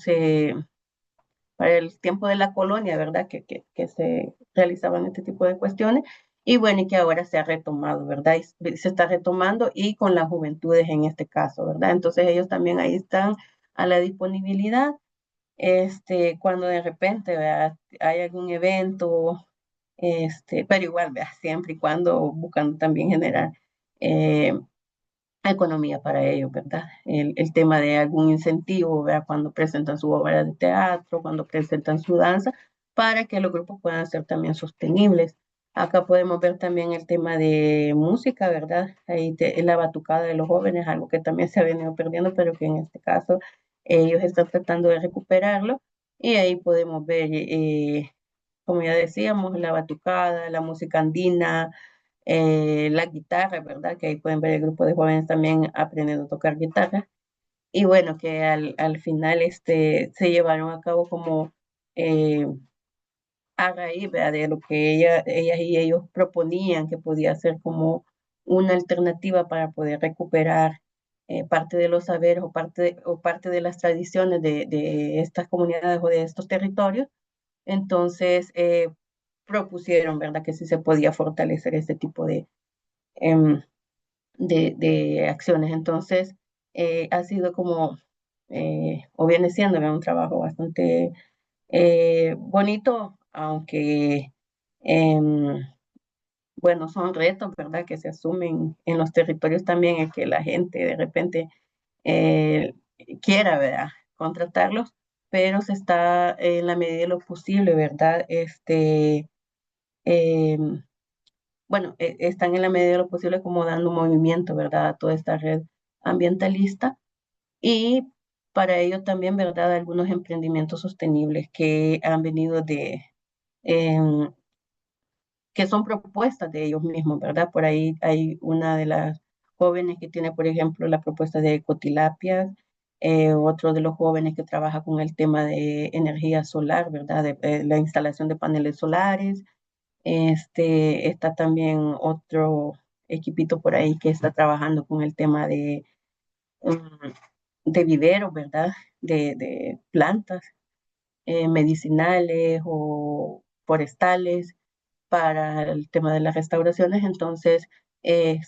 para el tiempo de la colonia, ¿verdad? Que se realizaban este tipo de cuestiones. Y bueno, y que ahora se ha retomado, ¿verdad? Y se está retomando y con las juventudes en este caso, ¿verdad? Entonces ellos también ahí están a la disponibilidad. Cuando de repente, ¿verdad? Hay algún evento, pero igual, ¿verdad? Siempre y cuando buscan también generar eh, economía para ellos, ¿verdad? El tema de algún incentivo, ¿verdad? Cuando presentan su obra de teatro, cuando presentan su danza, para que los grupos puedan ser también sostenibles. Acá podemos ver también el tema de música, ¿verdad? Ahí la batucada de los jóvenes, algo que también se ha venido perdiendo, pero que en este caso ellos están tratando de recuperarlo. Y ahí podemos ver, como ya decíamos, la batucada, la música andina, la guitarra, ¿verdad? Que ahí pueden ver el grupo de jóvenes también aprendiendo a tocar guitarra. Y bueno, que al final se llevaron a cabo como eh, a raíz, ¿verdad? De lo que ellas y ellos proponían que podía ser como una alternativa para poder recuperar parte de los saberes o parte de las tradiciones de estas comunidades o de estos territorios. Entonces, propusieron, ¿verdad? Que sí se podía fortalecer este tipo em, de acciones. Entonces, ha sido como, o viene siendo, ¿verdad? Un trabajo bastante bonito, aunque, em, bueno, son retos, ¿verdad? Que se asumen en los territorios también, el que la gente de repente eh, quiera, ¿verdad? Contratarlos, pero se está en la medida de lo posible, ¿verdad? Em, bueno, están en la medida de lo posible como dando movimiento, ¿verdad? A toda esta red ambientalista y para ello también, ¿verdad? Algunos emprendimientos sostenibles que han venido em, que son propuestas de ellos mismos, ¿verdad? Por ahí hay una de las jóvenes que tiene, por ejemplo, la propuesta de ecotilapias, otro de los jóvenes que trabaja con el tema de energía solar, ¿verdad? De la instalación de paneles solares. Está también otro equipito por ahí que está trabajando con el tema de viveros, ¿verdad? De plantas medicinales o forestales para el tema de las restauraciones. Entonces,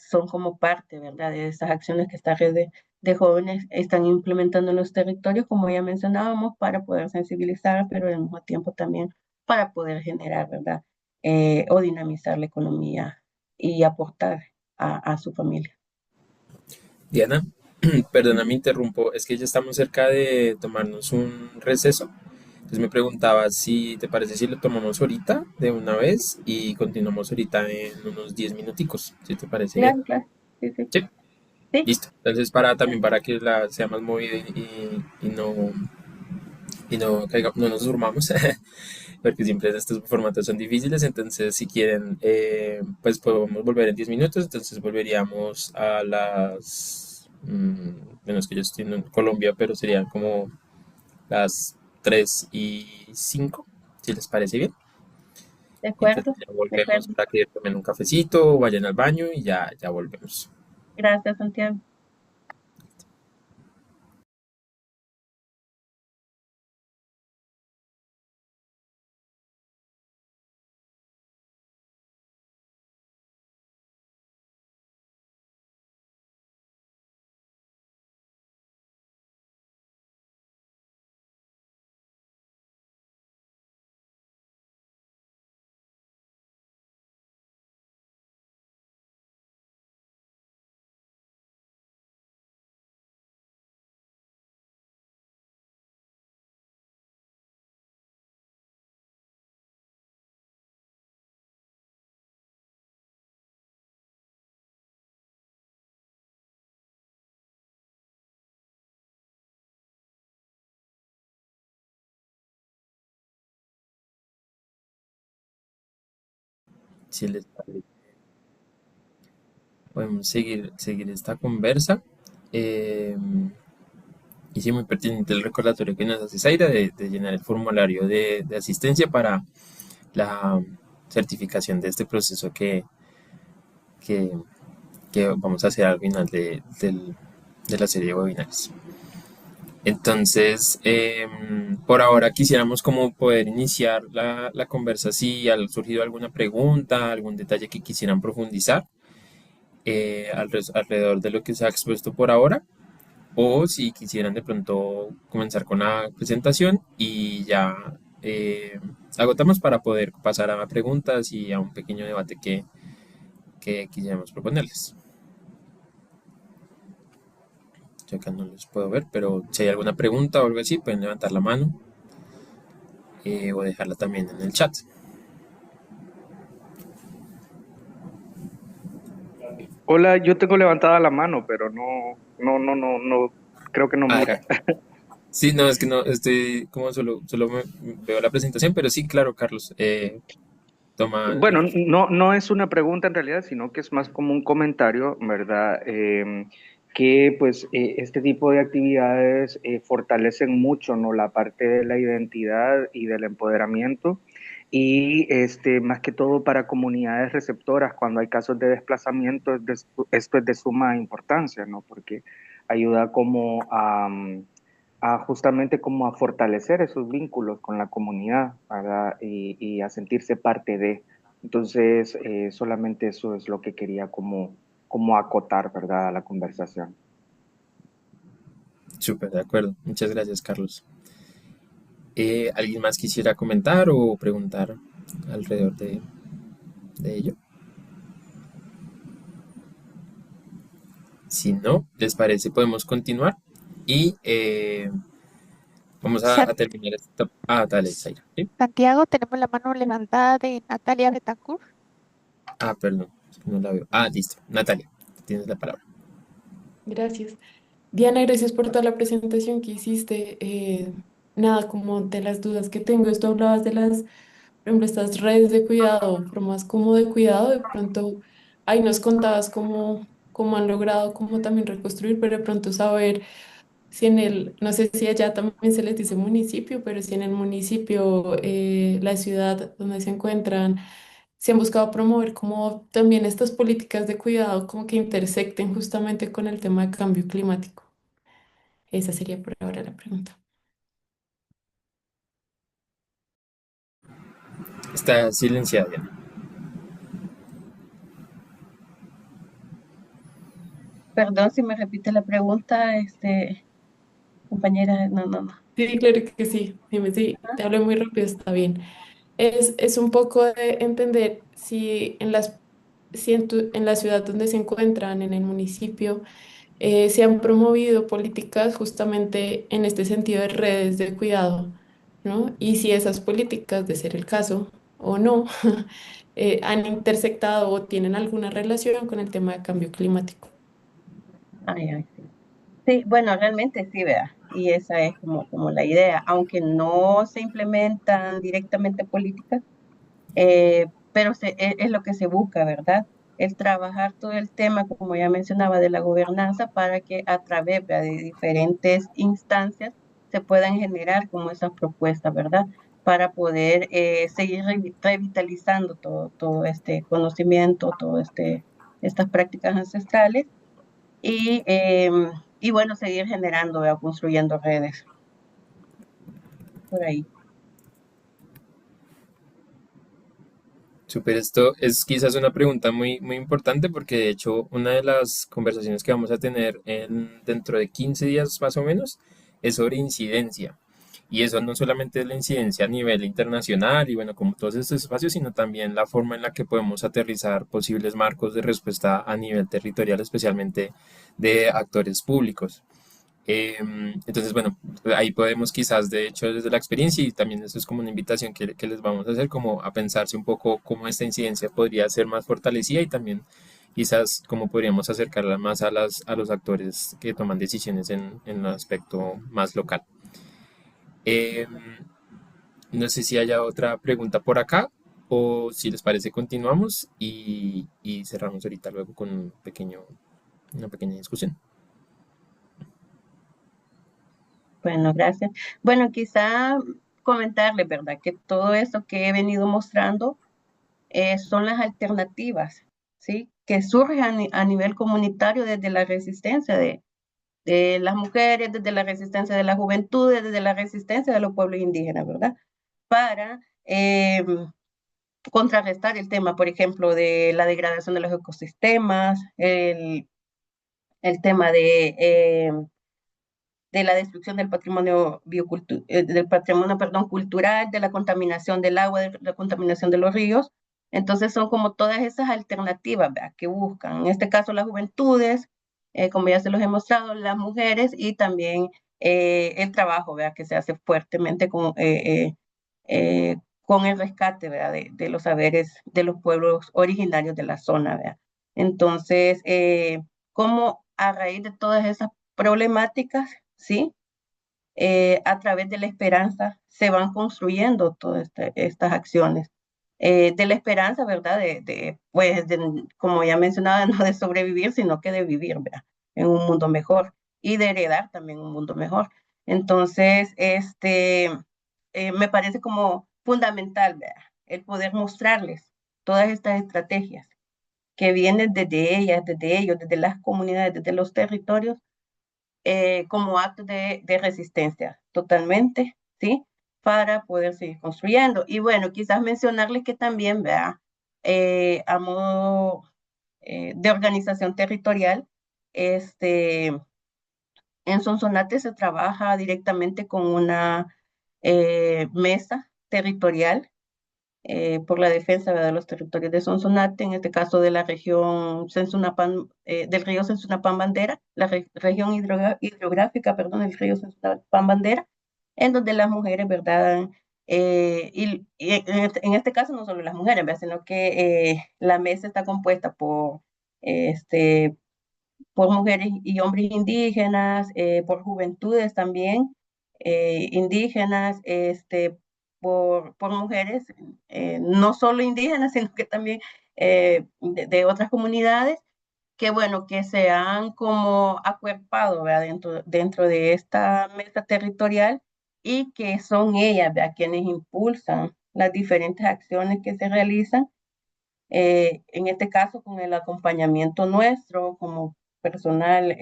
son como parte, ¿verdad? De esas acciones que esta red de jóvenes están implementando en los territorios, como ya mencionábamos, para poder sensibilizar, pero al mismo tiempo también para poder generar, ¿verdad? O dinamizar la economía y aportar a su familia. Diana, perdona, me interrumpo, es que ya estamos cerca de tomarnos un receso. Entonces me preguntaba si te parece si lo tomamos ahorita de una vez y continuamos ahorita en unos 10 minuticos, si te parece bien. Claro, claro. Sí, sí. Sí, Sí, listo. Entonces para también para que sea más movido y no no nos durmamos, porque siempre estos formatos son difíciles. Entonces si quieren, pues podemos volver en 10 minutos. Entonces volveríamos a las, bueno, es que yo estoy en Colombia, pero serían como las 3:05, si les parece bien. de Entonces acuerdo, ya de volvemos acuerdo. para que tomen un cafecito, vayan al baño y ya volvemos. Gracias, Santiago. Si les parece, podemos seguir esta conversa. Eh, y sí, muy pertinente el recordatorio que nos hace Zaira de llenar el formulario de asistencia para la certificación de este proceso que, que vamos a hacer al final de la serie de webinars. Entonces, por ahora quisiéramos como poder iniciar la conversa si ha surgido alguna pregunta, algún detalle que quisieran profundizar alrededor de lo que se ha expuesto por ahora. o si quisieran de pronto comenzar con la presentación y ya agotamos para poder pasar a preguntas y a un pequeño debate que quisiéramos proponerles. Yo acá no les puedo ver, pero si hay alguna pregunta o algo así, pueden levantar la mano o dejarla también en el chat. Hola, yo tengo levantada la mano, pero no, creo que no Ah, ya. mira. Sí, no, es que no, estoy como solo veo la presentación, pero sí, claro, Carlos, toma el Bueno, micrófono. no es una pregunta en realidad, sino que es más como un comentario, ¿verdad? Que pues este tipo de actividades fortalecen mucho, ¿no? La parte de la identidad y del empoderamiento y más que todo para comunidades receptoras cuando hay casos de desplazamiento, esto es de suma importancia, ¿no? Porque ayuda como a justamente como a fortalecer esos vínculos con la comunidad, ¿verdad? Y a sentirse parte de. Entonces, solamente eso es lo que quería como acotar, ¿verdad? A la conversación. Súper, de acuerdo. Muchas gracias, Carlos. ¿Alguien más quisiera comentar o preguntar alrededor de ello? Si no, ¿les parece? Podemos continuar y vamos a San- terminar esta. Ah, dale, Zaira. ¿Sí? Santiago, tenemos la mano levantada de Natalia Betancourt. Ah, perdón, es que no la veo. Ah, listo. Natalia, tienes la palabra. Gracias. Diana, gracias por toda la presentación que hiciste. Nada, como de las dudas que tengo, esto hablabas de las, por ejemplo, estas redes de cuidado, formas como de cuidado, de pronto ahí nos contabas cómo han logrado, cómo también reconstruir, pero de pronto saber si en el, no sé si allá también se les dice municipio, pero si en el municipio, la ciudad donde se encuentran, se han buscado promover como también estas políticas de cuidado como que intersecten justamente con el tema de cambio climático. Esa sería por ahora la pregunta. Está silenciada, Diana. Perdón si me repite la pregunta, compañera. No, no, no. Sí, claro que sí. Dime si te hablo muy rápido, está bien. Es un poco de entender si en en la ciudad donde se encuentran, en el municipio, se han promovido políticas justamente en este sentido de redes de cuidado, ¿no? Y si esas políticas, de ser el caso o no, han intersectado o tienen alguna relación con el tema de cambio climático. Ay, ay, sí. Sí, bueno, realmente sí, vea. Y esa es como la idea, aunque no se implementan directamente políticas, pero es lo que se busca, ¿verdad? El trabajar todo el tema, como ya mencionaba, de la gobernanza para que a través, vea, de diferentes instancias se puedan generar como esas propuestas, ¿verdad? Para poder seguir revitalizando todo este conocimiento, estas prácticas ancestrales y, y bueno, seguir generando, vea, construyendo redes por ahí. Super, esto es quizás una pregunta muy importante porque de hecho una de las conversaciones que vamos a tener dentro de 15 días más o menos es sobre incidencia. Y eso no solamente es la incidencia a nivel internacional y bueno, como todos estos espacios, sino también la forma en la que podemos aterrizar posibles marcos de respuesta a nivel territorial, especialmente de actores públicos. Entonces, bueno, ahí podemos quizás, de hecho, desde la experiencia y también eso es como una invitación que les vamos a hacer, como a pensarse un poco cómo esta incidencia podría ser más fortalecida y también quizás cómo podríamos acercarla más a los actores que toman decisiones en un aspecto más local. Em, no sé si haya otra pregunta por acá o si les parece continuamos y cerramos ahorita luego con una pequeña discusión. Bueno, gracias. Bueno, quizá comentarle, ¿verdad? Que todo esto que he venido mostrando son las alternativas, ¿sí? Que surgen a nivel comunitario desde la resistencia de las mujeres, desde la resistencia de las juventudes, desde la resistencia de los pueblos indígenas, ¿verdad? Para contrarrestar el tema, por ejemplo, de la degradación de los ecosistemas, el tema de la destrucción del patrimonio perdón, cultural, de la contaminación del agua, de la contaminación de los ríos. Entonces son como todas esas alternativas, ¿verdad?, que buscan. En este caso las juventudes, como ya se los he mostrado, las mujeres y también el trabajo, ¿verdad?, que se hace fuertemente con el rescate, ¿verdad?, de los saberes de los pueblos originarios de la zona, ¿verdad? Entonces, como a raíz de todas esas problemáticas, ¿sí? A través de la esperanza se van construyendo todas estas acciones. De la esperanza, ¿verdad? Pues, como ya mencionaba, no de sobrevivir, sino que de vivir, ¿verdad?, en un mundo mejor y de heredar también un mundo mejor. Entonces, me parece como fundamental, ¿verdad?, el poder mostrarles todas estas estrategias que vienen desde ellas, desde ellos, desde las comunidades, desde los territorios, como actos de resistencia, totalmente, ¿sí? Para poder seguir construyendo. Y bueno, quizás mencionarles que también, vea, a modo de organización territorial, este, en Sonsonate se trabaja directamente con una mesa territorial por la defensa, ¿verdad?, de los territorios de Sonsonate, en este caso de la región Sensunapan, del río Sensunapan Bandera, la región hidrográfica, perdón, del río Sensunapan Bandera, en donde las mujeres, ¿verdad? En este caso no solo las mujeres, ¿verdad?, sino que la mesa está compuesta este, por mujeres y hombres indígenas, por juventudes también indígenas, por mujeres no solo indígenas, sino que también de otras comunidades, que bueno, que se han como acuerpado, ¿verdad?, dentro de esta mesa territorial y que son ellas, ¿verdad?, quienes impulsan las diferentes acciones que se realizan, en este caso con el acompañamiento nuestro como personal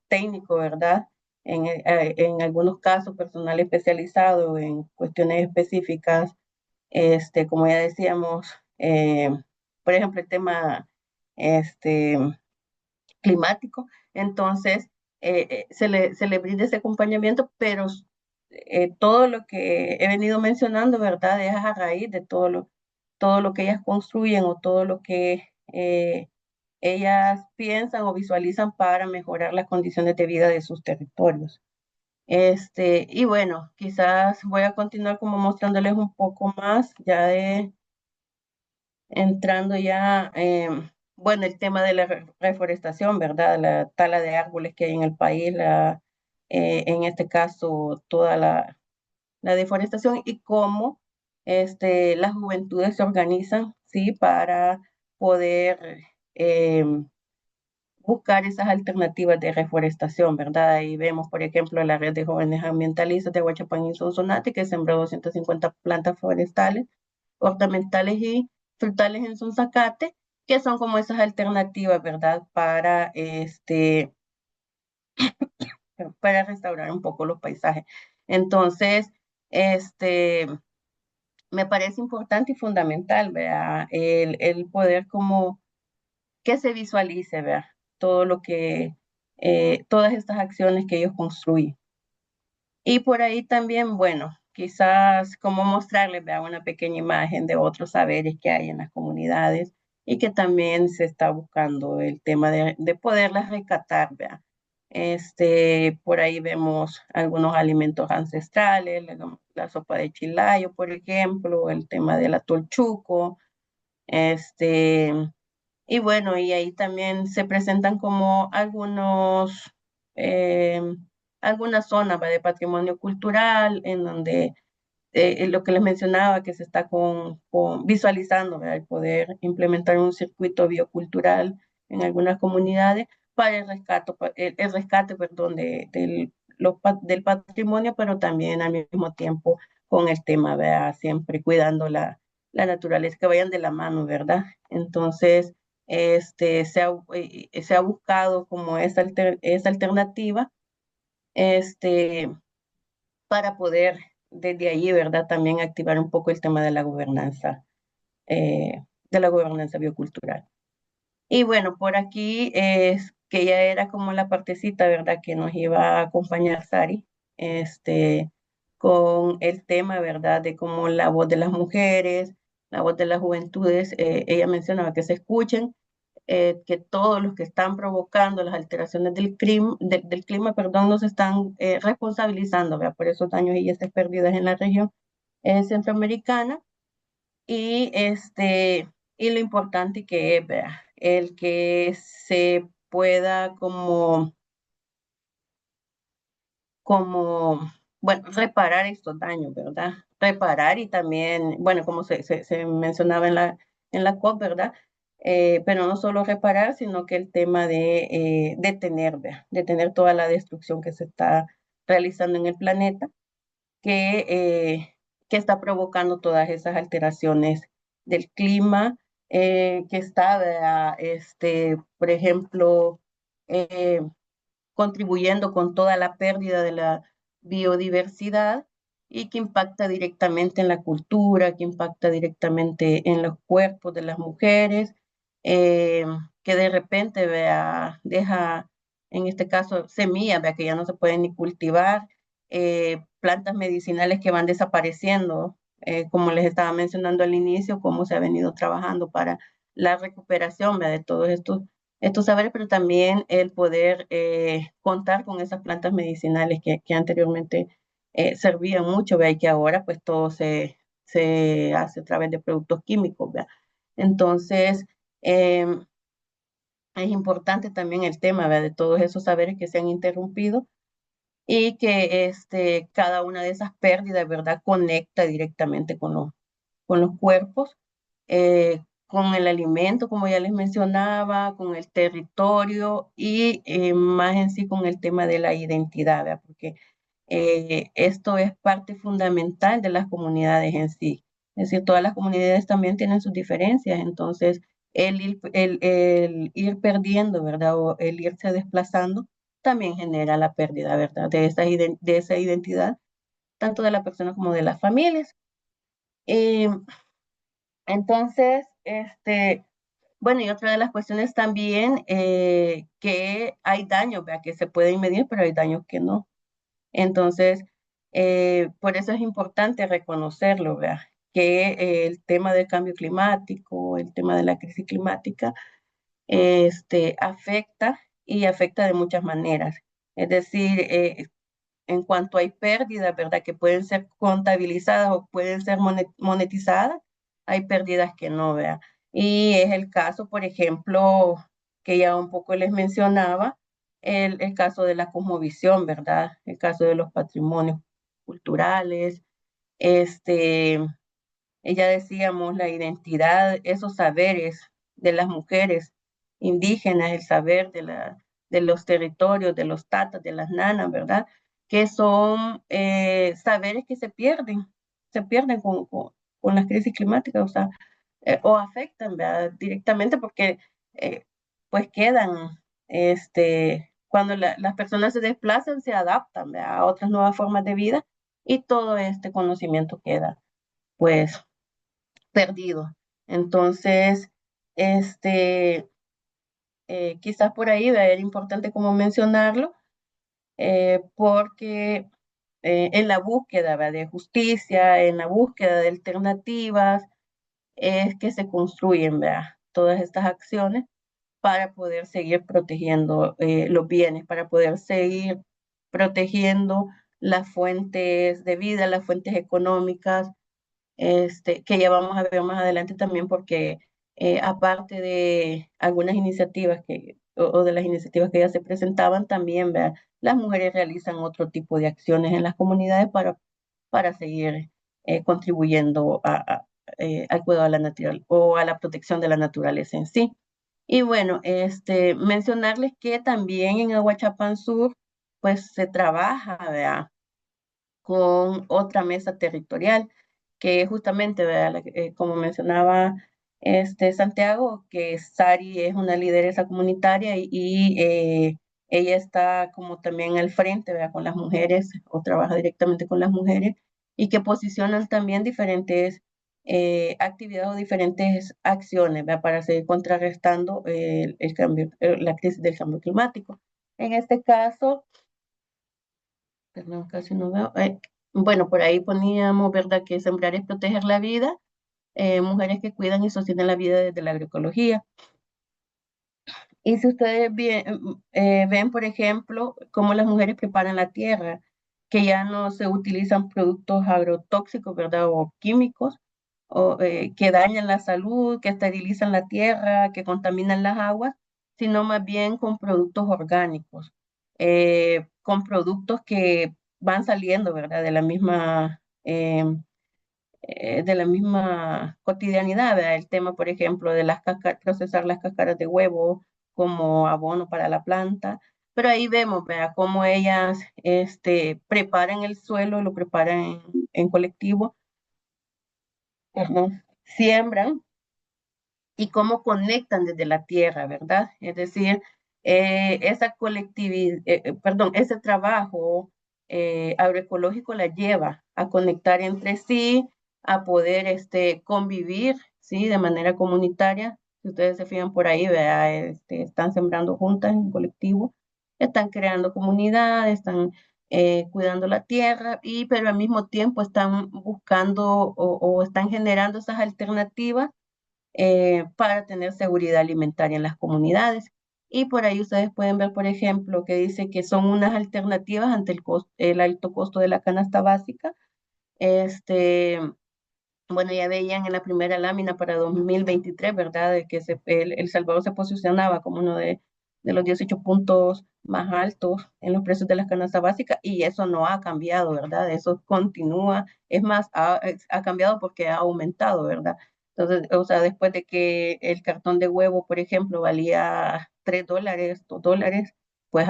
técnico, ¿verdad? En algunos casos personal especializado en cuestiones específicas, como ya decíamos, por ejemplo, el tema este, climático. Entonces, se le brinda ese acompañamiento, pero todo lo que he venido mencionando, ¿verdad?, es a raíz de todo lo que ellas construyen o todo lo que ellas piensan o visualizan para mejorar las condiciones de vida de sus territorios. Y bueno, quizás voy a continuar como mostrándoles un poco más, ya entrando ya, bueno, el tema de la reforestación, ¿verdad? La tala de árboles que hay en el país, en este caso, toda la deforestación y cómo las juventudes se organizan, ¿sí? Para poder buscar esas alternativas de reforestación, ¿verdad? Ahí vemos, por ejemplo, la red de jóvenes ambientalistas de Huachapán y Sonsonate, que sembró 250 plantas forestales, ornamentales y frutales en Sonsacate, que son como esas alternativas, ¿verdad? Para restaurar un poco los paisajes. Entonces, este, me parece importante y fundamental, ¿verdad? El poder como que se visualice, ¿verdad? Todo lo que, todas estas acciones que ellos construyen. Y por ahí también, bueno, quizás como mostrarles, ¿verdad?, una pequeña imagen de otros saberes que hay en las comunidades y que también se está buscando el tema de poderlas rescatar, ¿verdad? Por ahí vemos algunos alimentos ancestrales, la sopa de chilayo, por ejemplo, el tema del atol chuco, este, y bueno, y ahí también se presentan como eh, algunas zonas, ¿va?, de patrimonio cultural, en donde lo que les mencionaba, que se está visualizando, ¿verdad?, el poder implementar un circuito biocultural en algunas comunidades para el rescate, perdón, del patrimonio, pero también al mismo tiempo con el tema, ¿verdad?, siempre cuidando la naturaleza, que vayan de la mano, ¿verdad? Entonces, se ha buscado como esa alternativa, este, para poder desde ahí, ¿verdad?, también activar un poco el tema de la gobernanza biocultural. Y bueno, por aquí que ella era como la partecita, ¿verdad? Que nos iba a acompañar Sari, este, con el tema, ¿verdad? De cómo la voz de las mujeres, la voz de las juventudes, ella mencionaba que se escuchen, que todos los que están provocando las alteraciones del clima, perdón, nos están responsabilizando, ¿verdad? Por esos daños y estas pérdidas en la región centroamericana. Y y lo importante que es, ¿verdad? El que se pueda bueno, reparar estos daños, ¿verdad? Reparar y también, bueno, como se mencionaba en la COP, ¿verdad? Pero no solo reparar, sino que el tema de detener, ¿verdad? Detener toda la destrucción que se está realizando en el planeta, que, que está provocando todas esas alteraciones del clima, que está, ¿verdad? Por ejemplo, eh, contribuyendo con toda la pérdida de la biodiversidad y que impacta directamente en la cultura, que impacta directamente en los cuerpos de las mujeres, eh, que de repente deja, en este caso, semillas, vea, que ya no se pueden ni cultivar, plantas medicinales que van desapareciendo, como les estaba mencionando al inicio, cómo se ha venido trabajando para la recuperación, vea, de todos estos saberes, pero también el poder contar con esas plantas medicinales que anteriormente servían mucho, ¿vea? Y que ahora pues todo se hace a través de productos químicos, ¿vea? Entonces, eh, es importante también el tema, ¿vea? De todos esos saberes que se han interrumpido y que cada una de esas pérdidas, ¿verdad? Conecta directamente con los cuerpos, con el alimento, como ya les mencionaba, con el territorio y más en sí con el tema de la identidad, ¿verdad? Porque esto es parte fundamental de las comunidades en sí. Es decir, todas las comunidades también tienen sus diferencias, entonces el ir perdiendo, ¿verdad? O el irse desplazando también genera la pérdida, ¿verdad? De esa identidad, tanto de la persona como de las familias. Eh, entonces, bueno, y otra de las cuestiones también, que hay daños, ¿verdad? Que se pueden medir, pero hay daños que no. Entonces, por eso es importante reconocerlo, ¿verdad? Que el tema del cambio climático, el tema de la crisis climática, afecta y afecta de muchas maneras. Es decir, en cuanto hay pérdidas, ¿verdad? Que pueden ser contabilizadas o pueden ser monetizadas, hay pérdidas que no, ¿verdad? Y es el caso, por ejemplo, que ya un poco les mencionaba, el caso de la cosmovisión, ¿verdad? El caso de los patrimonios culturales, este, ya decíamos, la identidad, esos saberes de las mujeres indígenas, el saber de los territorios, de los tatas, de las nanas, ¿verdad? Que son saberes que se pierden con las crisis climáticas, o sea, o afectan, ¿verdad? Directamente porque eh, pues quedan, cuando las personas se desplazan, se adaptan, ¿verdad? A otras nuevas formas de vida y todo este conocimiento queda, pues, perdido. Entonces, este, quizás por ahí va a ser importante como mencionarlo, porque en la búsqueda, ¿verdad? De justicia, en la búsqueda de alternativas, es que se construyen, ¿verdad? Todas estas acciones para poder seguir protegiendo los bienes, para poder seguir protegiendo las fuentes de vida, las fuentes económicas, que ya vamos a ver más adelante también, porque aparte de algunas iniciativas o de las iniciativas que ya se presentaban, también, ¿verdad? Las mujeres realizan otro tipo de acciones en las comunidades para seguir contribuyendo al cuidado de la naturaleza o a la protección de la naturaleza en sí. Y bueno, mencionarles que también en Aguachapán Sur, pues se trabaja, ¿verdad? Con otra mesa territorial, que justamente, ¿verdad? Como mencionaba Santiago, que Sari es una lideresa comunitaria y ella está como también al frente, ¿verdad? Con las mujeres o trabaja directamente con las mujeres y que posicionan también diferentes actividades o diferentes acciones, ¿verdad? Para seguir contrarrestando el cambio, la crisis del cambio climático. En este caso, perdón, casi no veo. Bueno, por ahí poníamos, ¿verdad? Que sembrar es proteger la vida, mujeres que cuidan y sostienen la vida desde la agroecología. Y si ustedes ven, por ejemplo, cómo las mujeres preparan la tierra, que ya no se utilizan productos agrotóxicos, ¿verdad? O químicos, que dañan la salud, que esterilizan la tierra, que contaminan las aguas, sino más bien con productos orgánicos, con productos que van saliendo, ¿verdad? De la misma cotidianidad, ¿verdad? El tema, por ejemplo, de procesar las cáscaras de huevo como abono para la planta, pero ahí vemos, ¿verdad? Cómo ellas preparan el suelo, lo preparan en colectivo, perdón, siembran y cómo conectan desde la tierra, ¿verdad? Es decir, esa colectividad, perdón, ese trabajo agroecológico la lleva a conectar entre sí, a poder convivir, ¿sí? De manera comunitaria. Si ustedes se fijan por ahí, ¿verdad? Están sembrando juntas en colectivo, están creando comunidad, están cuidando la tierra, pero al mismo tiempo están buscando o están generando esas alternativas para tener seguridad alimentaria en las comunidades. Y por ahí ustedes pueden ver, por ejemplo, que dice que son unas alternativas ante el alto costo de la canasta básica. Este, bueno, ya veían en la primera lámina para 2023, ¿verdad? De que El Salvador se posicionaba como uno de los 18 puntos más altos en los precios de la canasta básica y eso no ha cambiado, ¿verdad? Eso continúa, es más, ha cambiado porque ha aumentado, ¿verdad? Entonces, o sea, después de que el cartón de huevo, por ejemplo, valía $3, $2, pues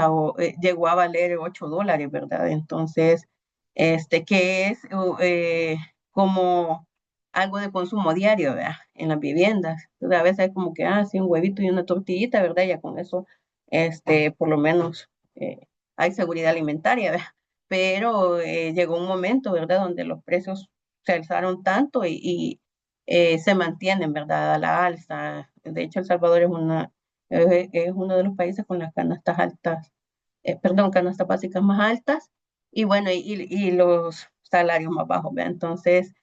llegó a valer $8, ¿verdad? Entonces, que es como algo de consumo diario, ¿verdad? En las viviendas. Entonces, a veces es como que, sí, un huevito y una tortillita, ¿verdad? Ya con eso, por lo menos hay seguridad alimentaria, ¿verdad? Pero llegó un momento, ¿verdad? Donde los precios se alzaron tanto y se mantienen, ¿verdad? A la alza. De hecho, El Salvador es uno de los países con las canastas altas, perdón, canastas básicas más altas y bueno, y los salarios más bajos, ¿verdad? Entonces,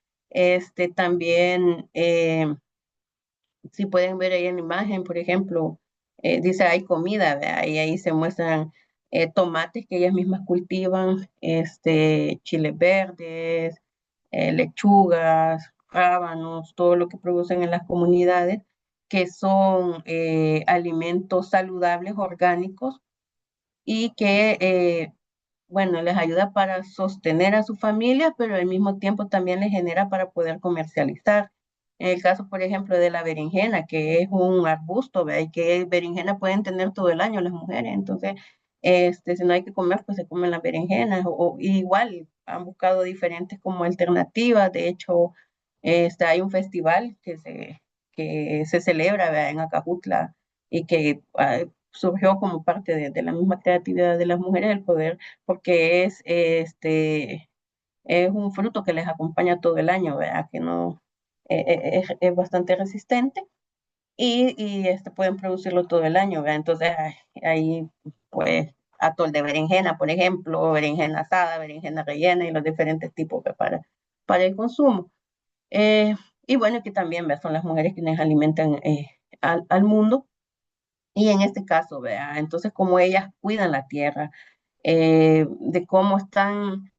también, si pueden ver ahí en la imagen, por ejemplo, dice hay comida, ¿verdad? Y ahí se muestran tomates que ellas mismas cultivan, chiles verdes, lechugas, rábanos, todo lo que producen en las comunidades, que son alimentos saludables, orgánicos, y que bueno, les ayuda para sostener a su familia, pero al mismo tiempo también les genera para poder comercializar. En el caso, por ejemplo, de la berenjena, que es un arbusto, ¿verdad? Y que berenjena pueden tener todo el año las mujeres. Entonces, si no hay que comer, pues se comen las berenjenas. Igual han buscado diferentes como alternativas. De hecho, hay un festival que se celebra, ¿verdad? En Acajutla y que surgió como parte de la misma creatividad de las mujeres, el poder porque es un fruto que les acompaña todo el año, ¿verdad? Que no es bastante resistente y pueden producirlo todo el año, ¿verdad? Entonces ahí pues atol de berenjena, por ejemplo, berenjena asada, berenjena rellena y los diferentes tipos para el consumo. Eh, y bueno, que también ¿verdad? Son las mujeres quienes alimentan al mundo. Y en este caso, vea, entonces cómo ellas cuidan la tierra, de cómo están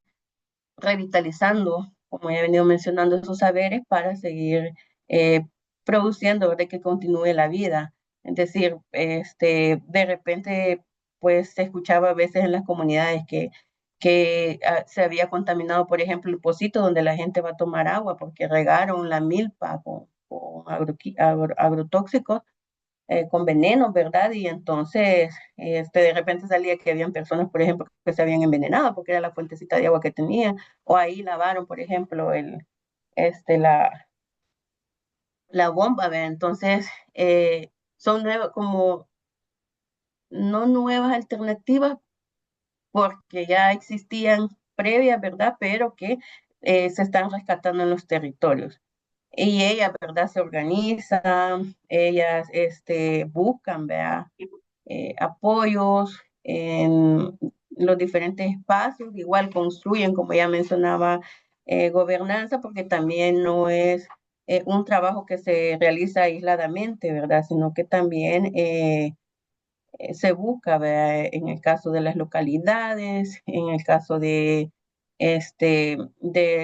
revitalizando, como ya he venido mencionando, esos saberes para seguir eh, produciendo, ¿verdad? Que continúe la vida. Es decir, de repente, pues se escuchaba a veces en las comunidades que se había contaminado, por ejemplo, el pocito donde la gente va a tomar agua porque regaron la milpa con agrotóxicos con venenos, ¿verdad? Y entonces, de repente salía que habían personas, por ejemplo, que se habían envenenado porque era la fuentecita de agua que tenían, o ahí lavaron, por ejemplo, este, la, la bomba, ¿verdad? Entonces, son nuevas, como no nuevas alternativas, porque ya existían previas, ¿verdad? Pero que se están rescatando en los territorios. Y ellas, ¿verdad? Se organizan, ellas buscan, ¿verdad? Apoyos en los diferentes espacios, igual construyen, como ya mencionaba, gobernanza, porque también no es un trabajo que se realiza aisladamente, ¿verdad? Sino que también se busca, ¿verdad? En el caso de las localidades, en el caso de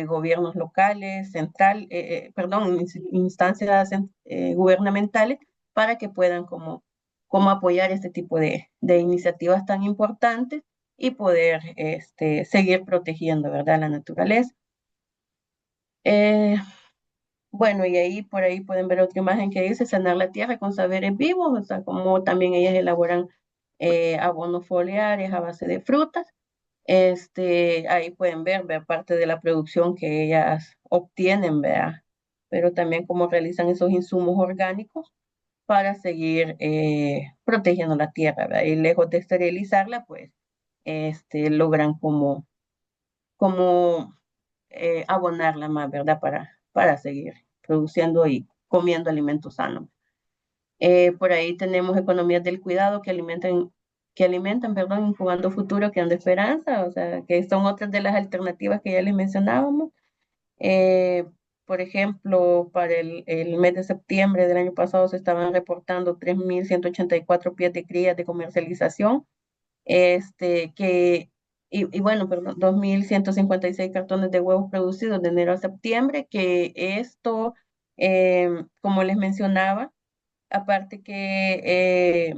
gobiernos locales, perdón, instancias gubernamentales, para que puedan como apoyar este tipo de iniciativas tan importantes y poder seguir protegiendo, ¿verdad?, la naturaleza. Eh, bueno, y ahí por ahí pueden ver otra imagen que dice sanar la tierra con saberes vivos, o sea, como también ellas elaboran abonos foliares a base de frutas. Ahí pueden ver parte de la producción que ellas obtienen, vea, pero también cómo realizan esos insumos orgánicos para seguir protegiendo la tierra, ¿verdad? Y lejos de esterilizarla, pues, logran como abonarla más, ¿verdad? Para seguir produciendo y comiendo alimentos sanos. Por ahí tenemos economías del cuidado que alimentan, perdón, incubando futuro, creando esperanza, o sea, que son otras de las alternativas que ya les mencionábamos. Eh, por ejemplo, para el mes de septiembre del año pasado se estaban reportando 3.184 pies de crías de comercialización, este, que, y bueno, perdón, 2.156 cartones de huevos producidos de enero a septiembre, que esto, como les mencionaba, aparte que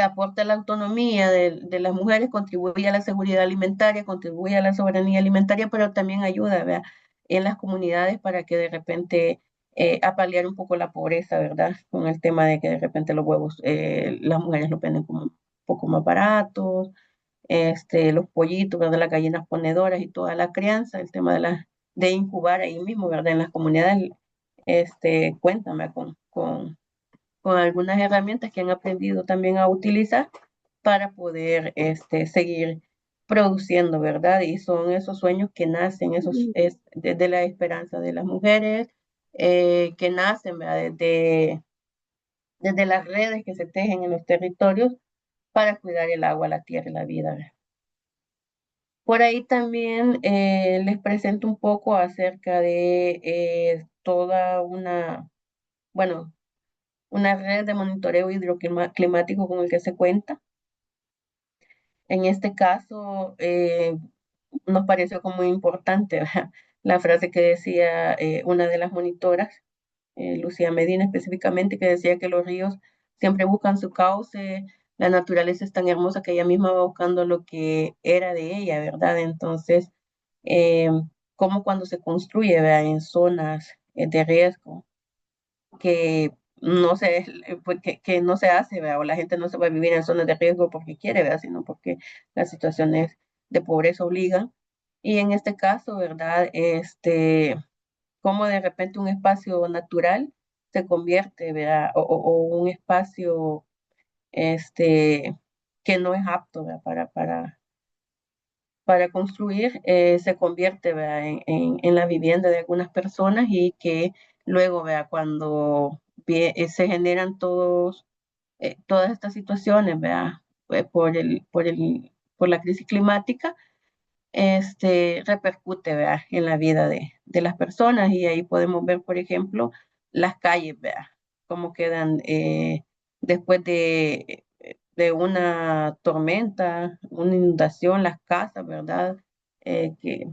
aporta la autonomía de las mujeres, contribuye a la seguridad alimentaria, contribuye a la soberanía alimentaria, pero también ayuda, ¿verdad?, en las comunidades para que de repente a paliar un poco la pobreza, ¿verdad? Con el tema de que de repente los huevos, las mujeres los venden como un poco más baratos, los pollitos, ¿verdad? Las gallinas ponedoras y toda la crianza, el tema de incubar ahí mismo, ¿verdad? En las comunidades, cuéntame con algunas herramientas que han aprendido también a utilizar para poder seguir produciendo, ¿verdad? Y son esos sueños que nacen, es desde la esperanza de las mujeres, que nacen, ¿verdad? Desde las redes que se tejen en los territorios para cuidar el agua, la tierra y la vida, ¿verdad? Por ahí también les presento un poco acerca de toda bueno, una red de monitoreo hidroclimático con el que se cuenta. En este caso, nos pareció como muy importante, ¿verdad?, la frase que decía una de las monitoras, Lucía Medina específicamente, que decía que los ríos siempre buscan su cauce, la naturaleza es tan hermosa que ella misma va buscando lo que era de ella, ¿verdad? Entonces, eh, como cuando se construye, ¿verdad?, en zonas de riesgo, que no se, pues, que no se hace, ¿verdad? O la gente no se va a vivir en zonas de riesgo porque quiere, ¿verdad?, sino porque las situaciones de pobreza obligan. Y en este caso, ¿verdad? Como de repente un espacio natural se convierte, ¿verdad? O un espacio, que no es apto, ¿verdad?, para construir, se convierte, ¿verdad?, en la vivienda de algunas personas y que luego, ¿verdad?, cuando se generan todas estas situaciones, ¿verdad?, por la crisis climática, repercute, ¿verdad?, en la vida de las personas. Y ahí podemos ver, por ejemplo, las calles, ¿verdad?, cómo quedan después de una tormenta, una inundación, las casas, ¿verdad?, que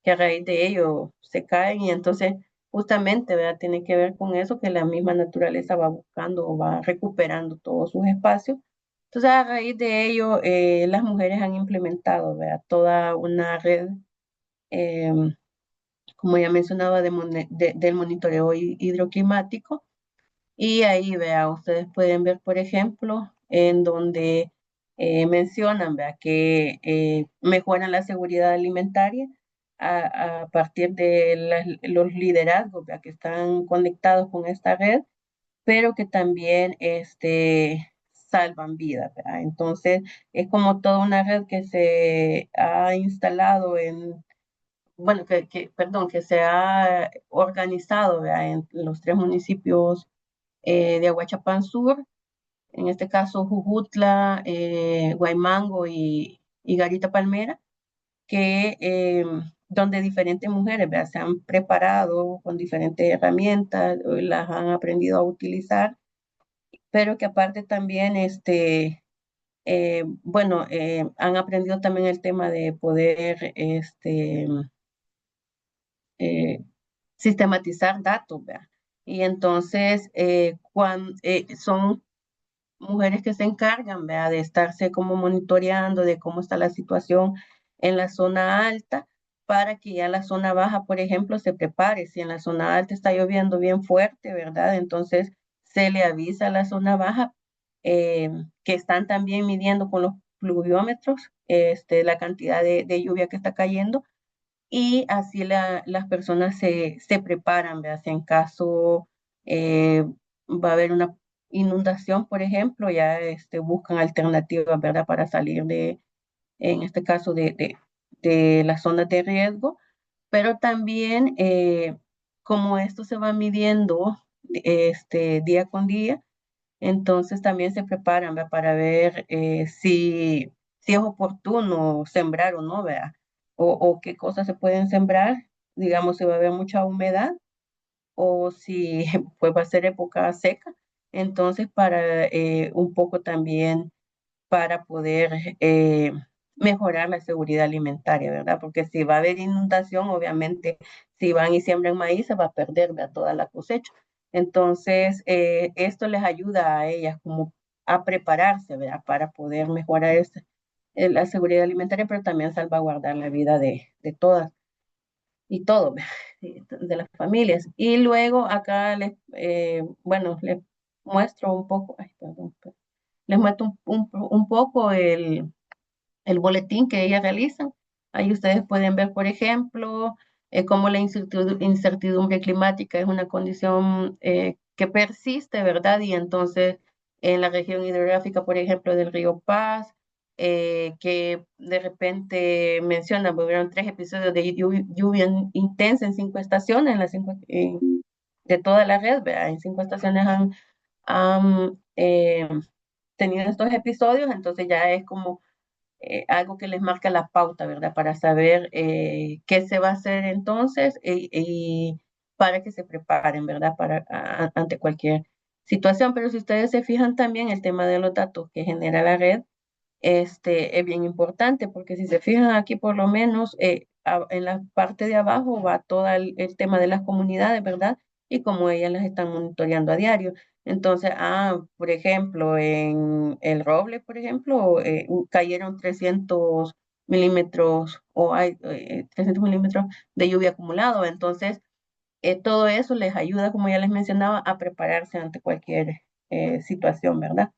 a raíz de ello se caen, y entonces justamente, ¿verdad?, tiene que ver con eso, que la misma naturaleza va buscando o va recuperando todos sus espacios. Entonces, a raíz de ello, las mujeres han implementado, ¿verdad?, toda una red, eh, como ya mencionaba, del monitoreo hidroclimático. Y ahí, vea, ustedes pueden ver, por ejemplo, en donde mencionan, vea, que mejoran la seguridad alimentaria a partir de los liderazgos, vea, que están conectados con esta red, pero que también salvan vidas, ¿verdad? Entonces, es como toda una red que se ha instalado bueno, perdón, que se ha organizado, ¿verdad? En los tres municipios de Aguachapán Sur, en este caso Jujutla, Guaymango y Garita Palmera, que donde diferentes mujeres, ¿verdad? Se han preparado con diferentes herramientas, las han aprendido a utilizar, pero que aparte también, bueno, han aprendido también el tema de poder, eh, sistematizar datos, ¿verdad? Y entonces, son mujeres que se encargan, ¿verdad? De estarse como monitoreando de cómo está la situación en la zona alta para que ya la zona baja, por ejemplo, se prepare. Si en la zona alta está lloviendo bien fuerte, ¿verdad? Entonces se le avisa a la zona baja, que están también midiendo con los pluviómetros, la cantidad de lluvia que está cayendo y así las personas se preparan, ¿verdad? Si en caso eh, va a haber una inundación, por ejemplo, ya buscan alternativas, ¿verdad? Para salir en este caso, de las zonas de riesgo, pero también como esto se va midiendo día con día, entonces también se preparan, ¿verdad? Para ver si es oportuno sembrar o no, ¿verdad? O qué cosas se pueden sembrar, digamos, si va a haber mucha humedad o si pues va a ser época seca. Entonces, para un poco también para poder mejorar la seguridad alimentaria, ¿verdad? Porque si va a haber inundación, obviamente, si van y siembran maíz, se va a perder, ¿verdad? Toda la cosecha. Entonces, esto les ayuda a ellas como a prepararse, ¿verdad? Para poder mejorar la seguridad alimentaria, pero también salvaguardar la vida de todas y todo, ¿verdad? De las familias. Y luego acá bueno, les muestro un poco, ay, perdón, les muestro un poco el boletín que ellas realizan. Ahí ustedes pueden ver, por ejemplo, cómo la incertidumbre climática es una condición que persiste, ¿verdad? Y entonces en la región hidrográfica, por ejemplo, del río Paz, que de repente mencionan, hubieron 3 episodios de lluvia intensa en 5 estaciones, de toda la red, ¿verdad? En 5 estaciones han tenido estos episodios, entonces ya es como algo que les marca la pauta, ¿verdad? Para saber qué se va a hacer entonces y para que se preparen, ¿verdad? Ante cualquier situación. Pero si ustedes se fijan también, el tema de los datos que genera la red, es bien importante, porque si se fijan aquí, por lo menos en la parte de abajo va todo el tema de las comunidades, ¿verdad? Y cómo ellas las están monitoreando a diario. Entonces, por ejemplo, en el Roble, por ejemplo, cayeron 300 milímetros o hay 300 milímetros de lluvia acumulado. Entonces, todo eso les ayuda, como ya les mencionaba, a prepararse ante cualquier situación, ¿verdad?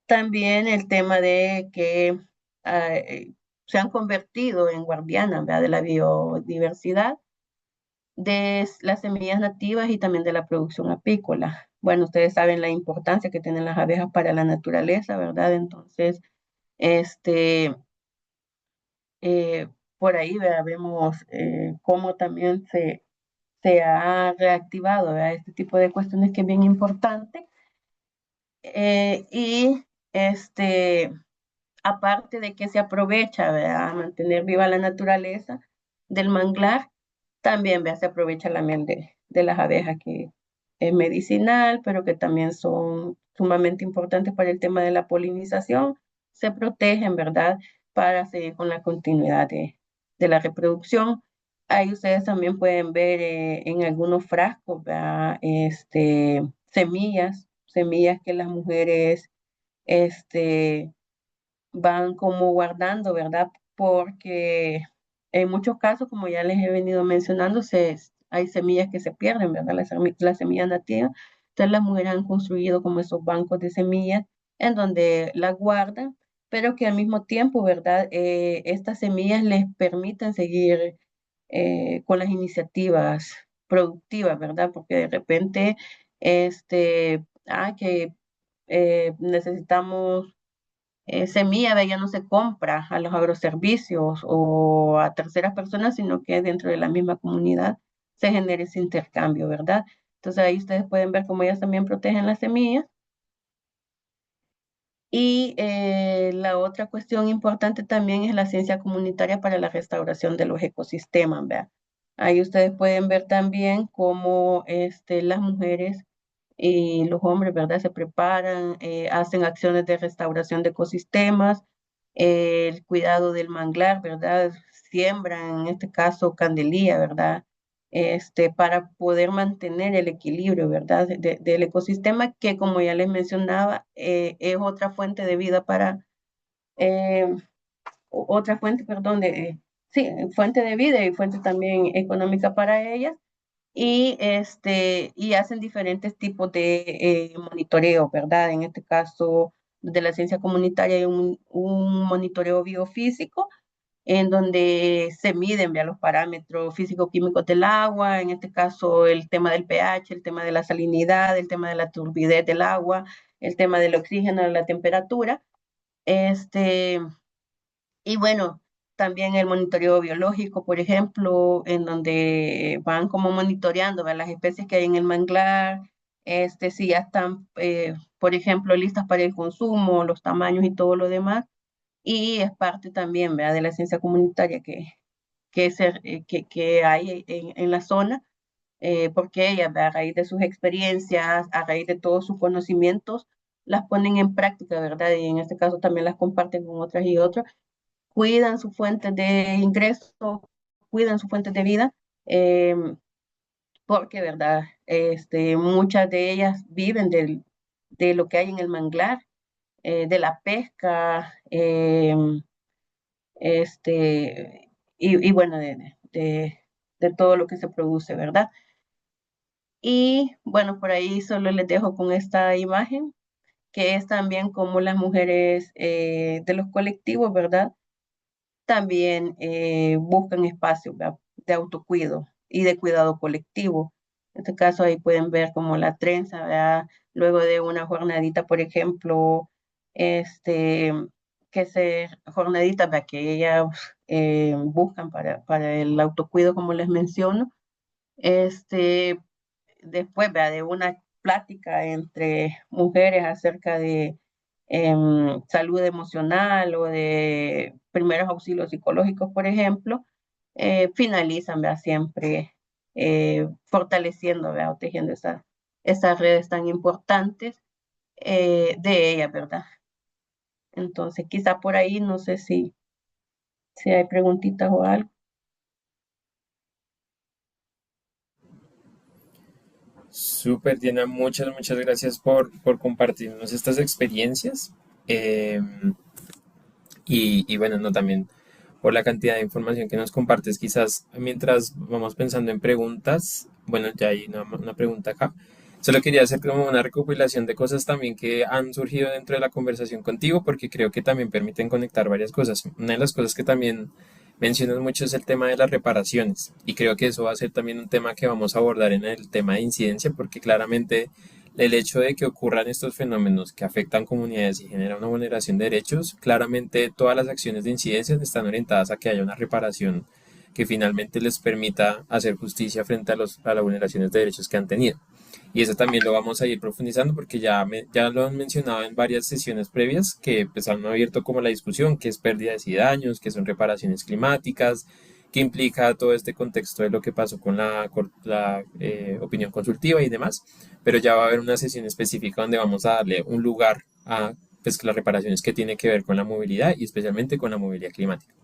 También el tema de que se han convertido en guardianas, ¿verdad? De la biodiversidad, de las semillas nativas y también de la producción apícola. Bueno, ustedes saben la importancia que tienen las abejas para la naturaleza, ¿verdad? Entonces, este, por ahí, ¿verdad? Vemos cómo también se ha reactivado, ¿verdad? Este tipo de cuestiones que es bien importante. Y aparte de que se aprovecha, ¿verdad? Mantener viva la naturaleza del manglar, también, ¿verdad? Se aprovecha la miel de las abejas, que es medicinal, pero que también son sumamente importantes para el tema de la polinización. Se protegen, ¿verdad? Para seguir con la continuidad de la reproducción. Ahí ustedes también pueden ver en algunos frascos, ¿verdad? Semillas que las mujeres, van como guardando, ¿verdad? Porque en muchos casos, como ya les he venido mencionando, hay semillas que se pierden, ¿verdad? Las semillas nativas. Entonces las mujeres han construido como esos bancos de semillas en donde las guardan, pero que al mismo tiempo, ¿verdad? Estas semillas les permiten seguir con las iniciativas productivas, ¿verdad? Porque de repente, que necesitamos semilla de ya no se compra a los agroservicios o a terceras personas, sino que dentro de la misma comunidad se genera ese intercambio, ¿verdad? Entonces ahí ustedes pueden ver cómo ellas también protegen las semillas. Y la otra cuestión importante también es la ciencia comunitaria para la restauración de los ecosistemas, ¿verdad? Ahí ustedes pueden ver también cómo las mujeres y los hombres, ¿verdad? Se preparan, hacen acciones de restauración de ecosistemas, el cuidado del manglar, ¿verdad? Siembran, en este caso, candelilla, ¿verdad? Para poder mantener el equilibrio, ¿verdad? Del ecosistema, que como ya les mencionaba, es otra fuente de vida eh, otra fuente, perdón, sí, fuente de vida y fuente también económica para ellas. Y hacen diferentes tipos de monitoreo, ¿verdad? En este caso, de la ciencia comunitaria hay un monitoreo biofísico en donde se miden ya los parámetros físico-químicos del agua, en este caso el tema del pH, el tema de la salinidad, el tema de la turbidez del agua, el tema del oxígeno, la temperatura. Este, y bueno, también el monitoreo biológico, por ejemplo, en donde van como monitoreando, ¿verdad? Las especies que hay en el manglar, si ya están, por ejemplo, listas para el consumo, los tamaños y todo lo demás. Y es parte también, ¿verdad? De la ciencia comunitaria que hay en la zona, porque ellas, ¿verdad? A raíz de sus experiencias, a raíz de todos sus conocimientos, las ponen en práctica, ¿verdad? Y en este caso también las comparten con otras y otros, cuidan sus fuentes de ingreso, cuidan sus fuentes de vida, eh, porque, ¿verdad? Muchas de ellas viven de lo que hay en el manglar, de la pesca, y bueno, de todo lo que se produce, ¿verdad? Y bueno, por ahí solo les dejo con esta imagen, que es también como las mujeres de los colectivos, ¿verdad? También buscan espacios, ¿verdad? De autocuido y de cuidado colectivo. En este caso ahí pueden ver como la trenza, ¿verdad? Luego de una jornadita, por ejemplo, este, jornaditas, ¿verdad? Que ellas buscan para el autocuido, como les menciono. Este, Después, ¿verdad? De una plática entre mujeres acerca de salud emocional o de primeros auxilios psicológicos, por ejemplo, finalizan, ¿verdad? Siempre fortaleciendo, ¿verdad? O tejiendo esas redes tan importantes de ellas, ¿verdad? Entonces, quizá por ahí, no sé si hay preguntitas o algo. Súper, Diana, muchas gracias por compartirnos estas experiencias. Eh, y bueno, no también por la cantidad de información que nos compartes. Quizás mientras vamos pensando en preguntas, bueno, ya hay una pregunta acá. Solo quería hacer como una recopilación de cosas también que han surgido dentro de la conversación contigo, porque creo que también permiten conectar varias cosas. Una de las cosas que también mencionas mucho es el tema de las reparaciones, y creo que eso va a ser también un tema que vamos a abordar en el tema de incidencia, porque claramente el hecho de que ocurran estos fenómenos que afectan comunidades y generan una vulneración de derechos, claramente todas las acciones de incidencia están orientadas a que haya una reparación que finalmente les permita hacer justicia frente a las vulneraciones de derechos que han tenido. Y eso también lo vamos a ir profundizando porque ya lo han mencionado en varias sesiones previas que pues, han abierto como la discusión, que es pérdidas y daños, que son reparaciones climáticas, que implica todo este contexto de lo que pasó con la opinión consultiva y demás, pero ya va a haber una sesión específica donde vamos a darle un lugar a pues, las reparaciones que tiene que ver con la movilidad y especialmente con la movilidad climática.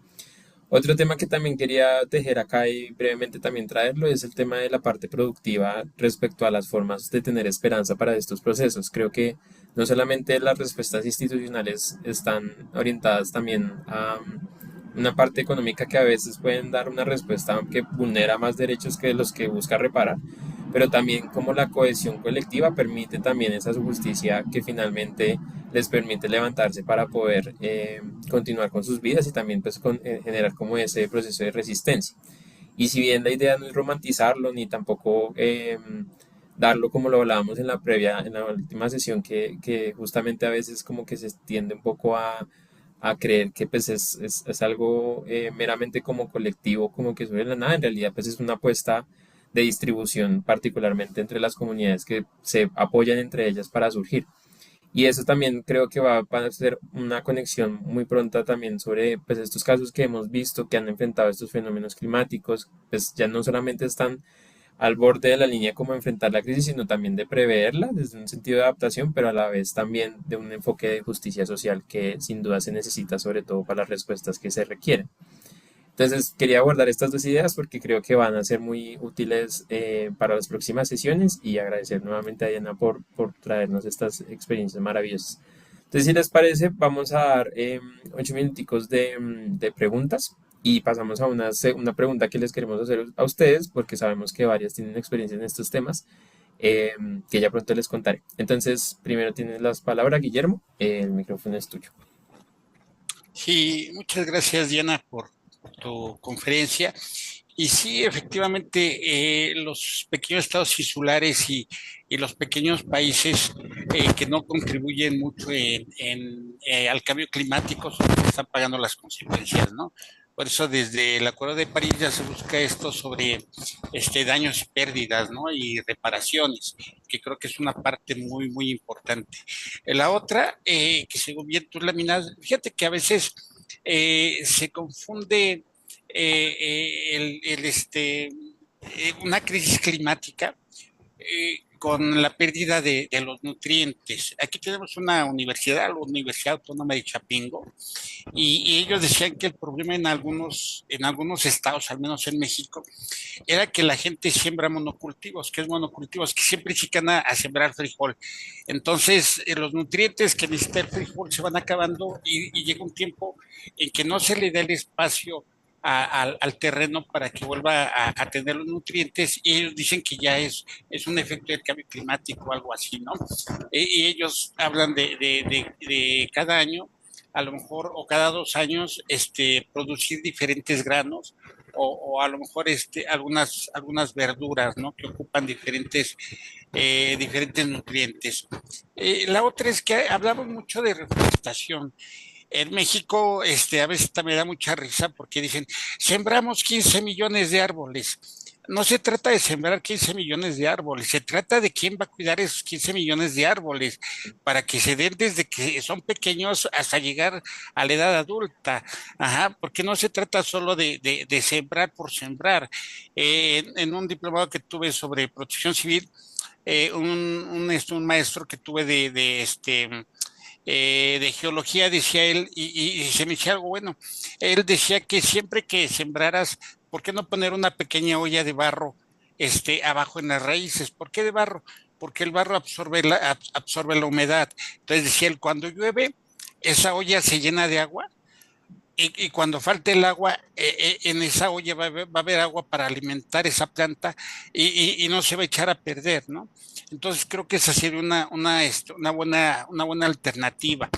Otro tema que también quería tejer acá y brevemente también traerlo es el tema de la parte productiva respecto a las formas de tener esperanza para estos procesos. Creo que no solamente las respuestas institucionales están orientadas también a una parte económica que a veces pueden dar una respuesta que vulnera más derechos que los que busca reparar, pero también como la cohesión colectiva permite también esa justicia que finalmente les permite levantarse para poder continuar con sus vidas y también pues generar como ese proceso de resistencia. Y si bien la idea no es romantizarlo ni tampoco darlo como lo hablábamos en la previa, en la última sesión, que justamente a veces como que se tiende un poco a creer que pues es algo meramente como colectivo, como que sobre la nada, en realidad pues es una apuesta de distribución, particularmente entre las comunidades que se apoyan entre ellas para surgir. Y eso también creo que va a ser una conexión muy pronta también sobre pues, estos casos que hemos visto que han enfrentado estos fenómenos climáticos, pues ya no solamente están al borde de la línea como enfrentar la crisis, sino también de preverla desde un sentido de adaptación, pero a la vez también de un enfoque de justicia social que sin duda se necesita sobre todo para las respuestas que se requieren. Entonces, quería abordar estas dos ideas porque creo que van a ser muy útiles para las próximas sesiones y agradecer nuevamente a Diana por traernos estas experiencias maravillosas. Entonces, si les parece, vamos a dar 8 minuticos de preguntas y pasamos a una pregunta que les queremos hacer a ustedes porque sabemos que varias tienen experiencia en estos temas que ya pronto les contaré. Entonces, primero tienes las palabras, Guillermo, el micrófono es tuyo. Sí, muchas gracias, Diana, por tu conferencia. Y sí, efectivamente, los pequeños estados insulares y los pequeños países que no contribuyen mucho al cambio climático son los que están pagando las consecuencias, ¿no? Por eso desde el Acuerdo de París ya se busca esto sobre daños y pérdidas, ¿no? Y reparaciones, que creo que es una parte muy, muy importante. La otra, que según bien tú laminas, fíjate que a veces se confunde una crisis climática con la pérdida de los nutrientes. Aquí tenemos una universidad, la Universidad Autónoma de Chapingo, y ellos decían que el problema en algunos estados, al menos en México, era que la gente siembra monocultivos. ¿Qué es monocultivos? Que siempre chican a sembrar frijol. Entonces, los nutrientes que necesita el frijol se van acabando y llega un tiempo en que no se le da el espacio al terreno para que vuelva a tener los nutrientes, y ellos dicen que ya es un efecto del cambio climático o algo así, ¿no? Y ellos hablan de cada año, a lo mejor, o cada 2 años, producir diferentes granos, o a lo mejor algunas verduras, ¿no? Que ocupan diferentes nutrientes. La otra es que hablamos mucho de reforestación. En México, a veces me da mucha risa porque dicen, sembramos 15 millones de árboles. No se trata de sembrar 15 millones de árboles, se trata de quién va a cuidar esos 15 millones de árboles para que se den desde que son pequeños hasta llegar a la edad adulta. Ajá, porque no se trata solo de sembrar por sembrar. En un diplomado que tuve sobre protección civil, un maestro que tuve de geología, decía él, y se me decía algo bueno. Él decía que siempre que sembraras, ¿por qué no poner una pequeña olla de barro abajo en las raíces? ¿Por qué de barro? Porque el barro absorbe la humedad. Entonces decía él, cuando llueve, esa olla se llena de agua, y cuando falte el agua, en esa olla va a haber agua para alimentar esa planta, y no se va a echar a perder, ¿no? Entonces creo que esa sería una buena alternativa.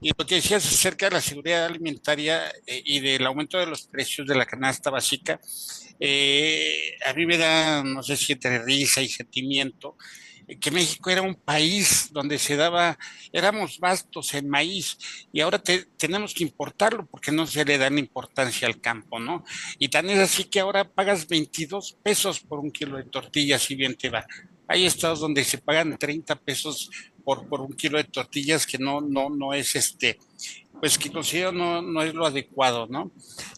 Y lo que decías acerca de la seguridad alimentaria y del aumento de los precios de la canasta básica, a mí me da, no sé si entre risa y sentimiento, que México era un país donde éramos vastos en maíz, y ahora tenemos que importarlo porque no se le dan importancia al campo, ¿no? Y tan es así que ahora pagas 22 pesos por un kilo de tortillas, si bien te va. Hay estados donde se pagan 30 pesos por un kilo de tortillas, que no es pues que considero no es lo adecuado, ¿no?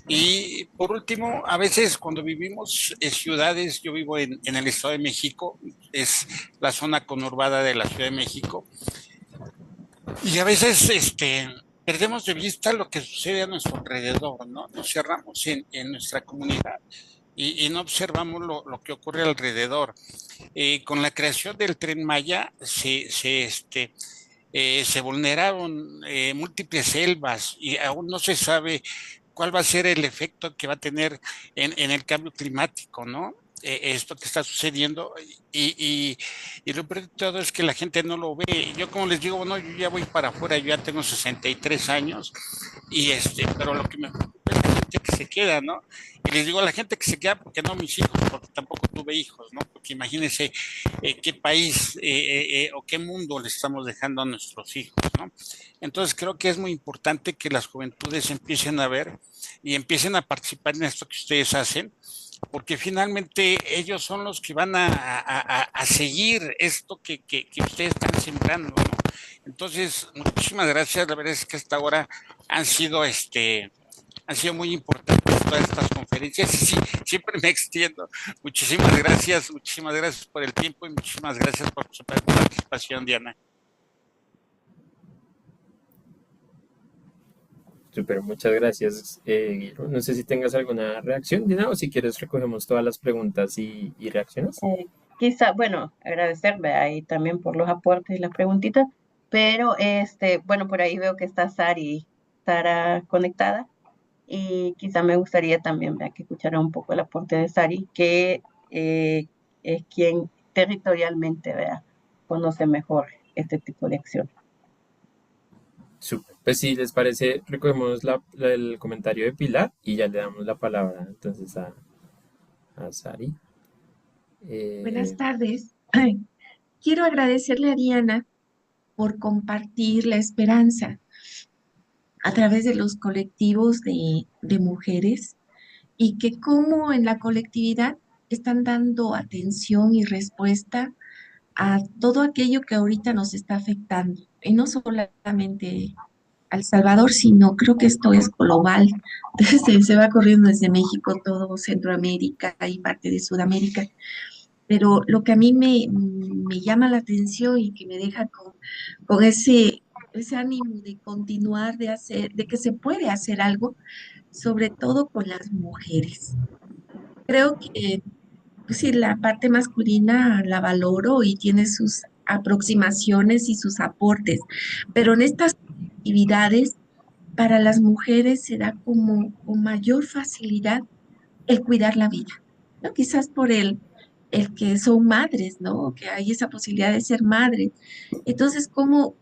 Y por último, a veces cuando vivimos en ciudades, yo vivo en el Estado de México, es la zona conurbada de la Ciudad de México, y a veces perdemos de vista lo que sucede a nuestro alrededor, ¿no? Nos cerramos en nuestra comunidad y no observamos lo que ocurre alrededor. Con la creación del Tren Maya se vulneraron múltiples selvas, y aún no se sabe cuál va a ser el efecto que va a tener en el cambio climático, ¿no? Esto que está sucediendo, y lo peor de todo es que la gente no lo ve. Yo, como les digo, bueno, yo ya voy para afuera, yo ya tengo 63 años, pero lo que me preocupa es gente que se queda, ¿no? Y les digo a la gente que se queda porque no mis hijos, porque tampoco tuve hijos, ¿no? Porque imagínense qué país o qué mundo le estamos dejando a nuestros hijos, ¿no? Entonces creo que es muy importante que las juventudes empiecen a ver y empiecen a participar en esto que ustedes hacen, porque finalmente ellos son los que van a seguir esto que ustedes están sembrando, ¿no? Entonces, muchísimas gracias. La verdad es que hasta ahora han sido han sido muy importantes todas estas conferencias y sí, siempre me extiendo. Muchísimas gracias por el tiempo y muchísimas gracias por su participación, Diana. Súper, muchas gracias, Guillermo. No sé si tengas alguna reacción, Dina, o si quieres recogemos todas las preguntas y reacciones. Quizá, bueno, agradecerle ahí también por los aportes y las preguntitas, pero bueno, por ahí veo que está Sara conectada, y quizá me gustaría también que escuchara un poco el aporte de Sari, que es quien territorialmente conoce mejor este tipo de acción. Súper. Pues si les parece, recogemos el comentario de Pilar y ya le damos la palabra entonces a Sari. Buenas tardes. Quiero agradecerle a Diana por compartir la esperanza a través de los colectivos de mujeres y que como en la colectividad están dando atención y respuesta a todo aquello que ahorita nos está afectando. Y no solamente a El Salvador, sino creo que esto es global. Se va corriendo desde México, todo Centroamérica y parte de Sudamérica. Pero lo que a mí me llama la atención y que me deja con ese ánimo de continuar, de hacer, de que se puede hacer algo, sobre todo con las mujeres. Creo que pues sí, la parte masculina la valoro y tiene sus aproximaciones y sus aportes, pero en estas actividades para las mujeres se da como con mayor facilidad el cuidar la vida, ¿no? Quizás por el que son madres, ¿no? Que hay esa posibilidad de ser madre. Entonces, como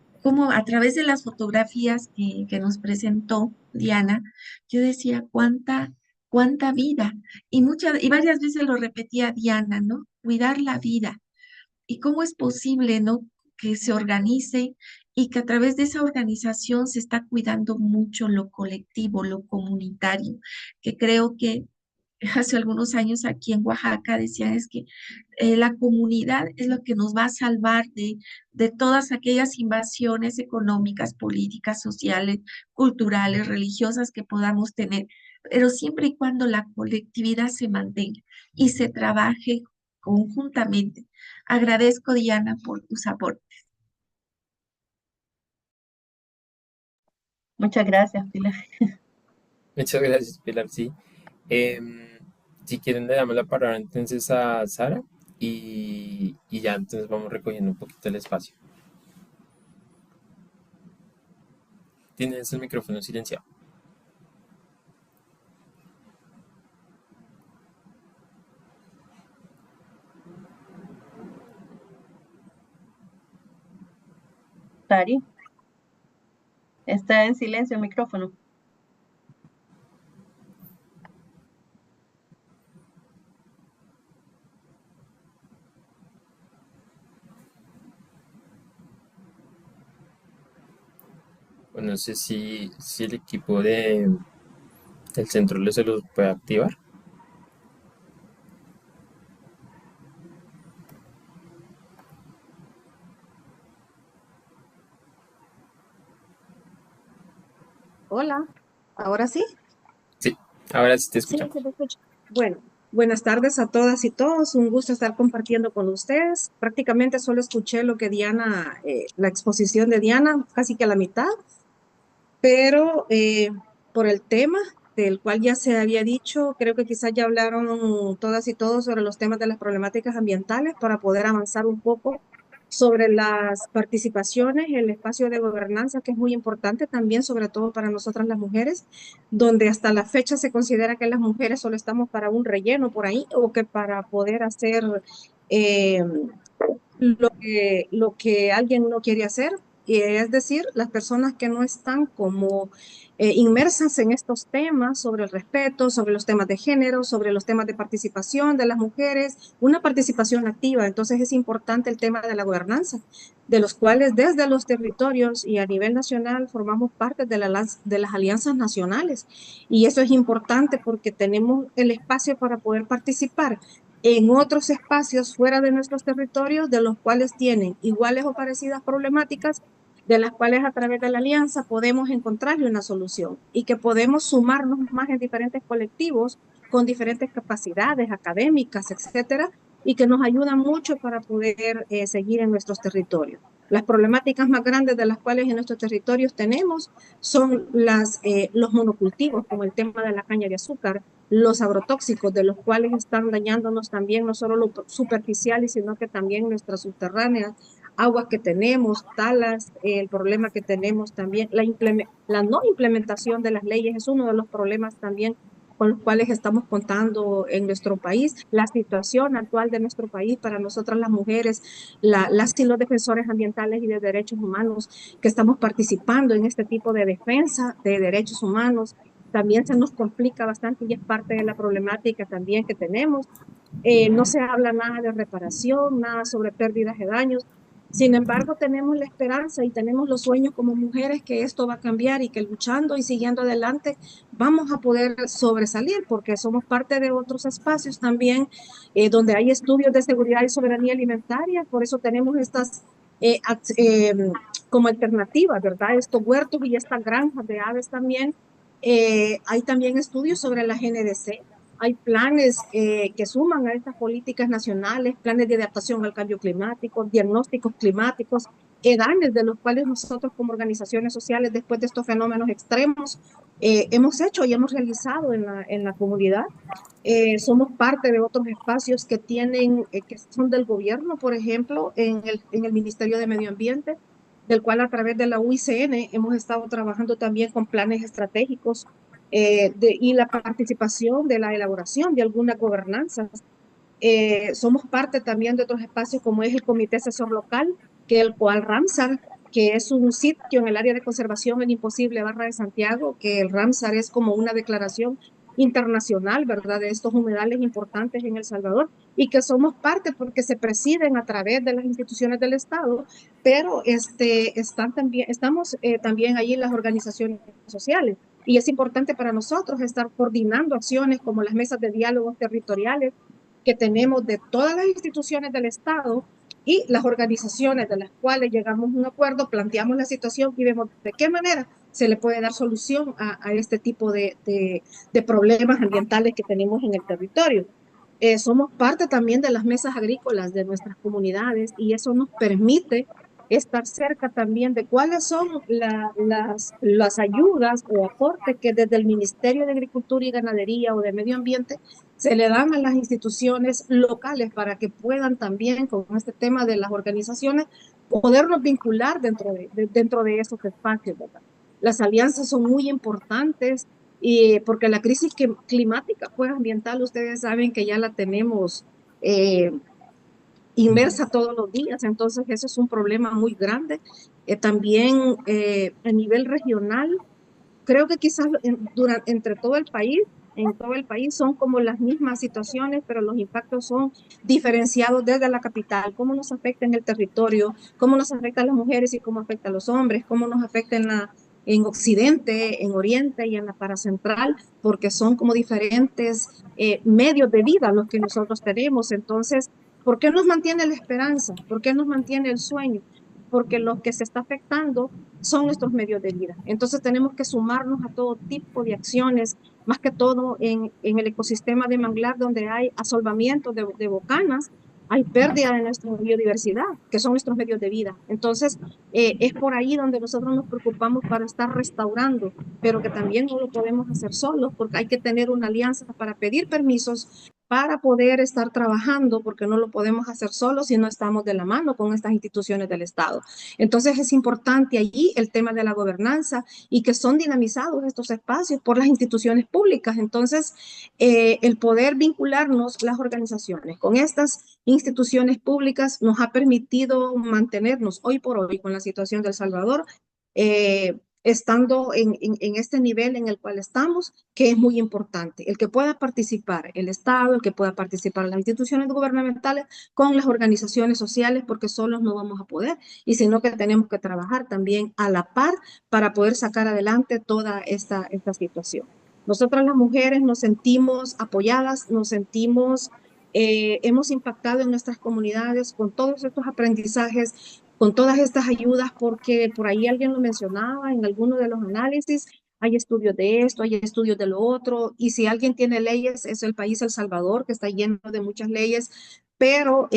a través de las fotografías que nos presentó Diana, yo decía, cuánta vida. Y varias veces lo repetía Diana, ¿no? Cuidar la vida. ¿Y cómo es posible, ¿no? Que se organice y que a través de esa organización se está cuidando mucho lo colectivo, lo comunitario, que creo que hace algunos años aquí en Oaxaca decían es que la comunidad es lo que nos va a salvar de todas aquellas invasiones económicas, políticas, sociales, culturales, religiosas que podamos tener, pero siempre y cuando la colectividad se mantenga y se trabaje conjuntamente. Agradezco, Diana, por tus aportes. Muchas gracias, Pilar. Muchas gracias, Pilar, sí. Em, si quieren le damos la palabra entonces a Sara y ya entonces vamos recogiendo un poquito el espacio. Tienes el micrófono silenciado. Sari, está en silencio el micrófono. Bueno, no sé si el equipo del centro se los puede activar. Hola, ¿ahora sí? Sí, ahora sí te Sí, escuchamos. se me escucha. Bueno, buenas tardes a todas y todos. Un gusto estar compartiendo con ustedes. Prácticamente solo escuché lo que Diana, la exposición de Diana, casi que a la mitad, pero por el tema del cual ya se había dicho, creo que quizás ya hablaron todas y todos sobre los temas de las problemáticas ambientales para poder avanzar un poco sobre las participaciones, el espacio de gobernanza, que es muy importante también, sobre todo para nosotras las mujeres, donde hasta la fecha se considera que las mujeres solo estamos para un relleno por ahí o que para poder hacer eh, lo que alguien no quiere hacer. es decir, las personas que no están como inmersas en estos temas sobre el respeto, sobre los temas de género, sobre los temas de participación de las mujeres, una participación activa. Entonces es importante el tema de la gobernanza, de los cuales desde los territorios y a nivel nacional formamos parte de las alianzas nacionales. Y eso es importante porque tenemos el espacio para poder participar en otros espacios fuera de nuestros territorios, de los cuales tienen iguales o parecidas problemáticas, de las cuales a través de la alianza podemos encontrarle una solución y que podemos sumarnos más en diferentes colectivos con diferentes capacidades académicas, etcétera, y que nos ayudan mucho para poder seguir en nuestros territorios. Las problemáticas más grandes de las cuales en nuestros territorios tenemos son los monocultivos, como el tema de la caña de azúcar, los agrotóxicos, de los cuales están dañándonos también no solo lo superficial, sino que también nuestras subterráneas, aguas que tenemos, talas, el problema que tenemos también, la no implementación de las leyes es uno de los problemas también con los cuales estamos contando en nuestro país, la situación actual de nuestro país para nosotras las mujeres, las y los defensores ambientales y de derechos humanos que estamos participando en este tipo de defensa de derechos humanos, también se nos complica bastante y es parte de la problemática también que tenemos. No se habla nada de reparación, nada sobre pérdidas de daños. Sin embargo, tenemos la esperanza y tenemos los sueños como mujeres que esto va a cambiar y que luchando y siguiendo adelante vamos a poder sobresalir porque somos parte de otros espacios también donde hay estudios de seguridad y soberanía alimentaria. Por eso tenemos estas como alternativas, ¿verdad? Estos huertos y estas granjas de aves también. Hay también estudios sobre la GNDC. Hay planes que suman a estas políticas nacionales, planes de adaptación al cambio climático, diagnósticos climáticos, EDANES, de los cuales nosotros como organizaciones sociales, después de estos fenómenos extremos, hemos hecho y hemos realizado en la comunidad. Somos parte de otros espacios que que son del gobierno, por ejemplo, en el Ministerio de Medio Ambiente, del cual a través de la UICN hemos estado trabajando también con planes estratégicos y la participación de la elaboración de algunas gobernanzas. Somos parte también de otros espacios como es el Comité Asesor Local, que el cual Ramsar, que es un sitio en el área de conservación en Imposible Barra de Santiago, que el Ramsar es como una declaración internacional, ¿verdad?, de estos humedales importantes en El Salvador y que somos parte porque se presiden a través de las instituciones del Estado, pero estamos también allí las organizaciones sociales. Y es importante para nosotros estar coordinando acciones como las mesas de diálogos territoriales que tenemos de todas las instituciones del Estado y las organizaciones de las cuales llegamos a un acuerdo, planteamos la situación y vemos de qué manera se le puede dar solución a este tipo de problemas ambientales que tenemos en el territorio. Somos parte también de las mesas agrícolas de nuestras comunidades y eso nos permite estar cerca también de cuáles son las ayudas o aportes que desde el Ministerio de Agricultura y Ganadería o de Medio Ambiente se le dan a las instituciones locales para que puedan también con este tema de las organizaciones podernos vincular dentro de esos espacios, ¿verdad? Las alianzas son muy importantes y porque la crisis climática, pues ambiental, ustedes saben que ya la tenemos inmersa todos los días, entonces ese es un problema muy grande. También a nivel regional, creo que quizás entre todo el país, en todo el país son como las mismas situaciones, pero los impactos son diferenciados desde la capital, cómo nos afecta en el territorio, cómo nos afecta a las mujeres y cómo afecta a los hombres, cómo nos afecta en Occidente, en Oriente y en la Paracentral, porque son como diferentes medios de vida los que nosotros tenemos. Entonces, ¿por qué nos mantiene la esperanza? ¿Por qué nos mantiene el sueño? Porque lo que se está afectando son nuestros medios de vida. Entonces tenemos que sumarnos a todo tipo de acciones, más que todo en el ecosistema de manglar donde hay asolvamiento de bocanas, hay pérdida de nuestra biodiversidad, que son nuestros medios de vida. Entonces, es por ahí donde nosotros nos preocupamos para estar restaurando, pero que también no lo podemos hacer solos, porque hay que tener una alianza para pedir permisos, para poder estar trabajando, porque no lo podemos hacer solos si no estamos de la mano con estas instituciones del Estado. Entonces es importante allí el tema de la gobernanza y que son dinamizados estos espacios por las instituciones públicas. Entonces, el poder vincularnos las organizaciones con estas instituciones públicas nos ha permitido mantenernos hoy por hoy con la situación de El Salvador, estando en este nivel en el cual estamos, que es muy importante. El que pueda participar el Estado, el que pueda participar las instituciones gubernamentales con las organizaciones sociales, porque solos no vamos a poder, y sino que tenemos que trabajar también a la par para poder sacar adelante toda esta situación. Nosotras las mujeres nos sentimos apoyadas, nos sentimos, hemos impactado en nuestras comunidades con todos estos aprendizajes, con todas estas ayudas, porque por ahí alguien lo mencionaba en alguno de los análisis, hay estudios de esto, hay estudios de lo otro, y si alguien tiene leyes, es el país El Salvador, que está lleno de muchas leyes, pero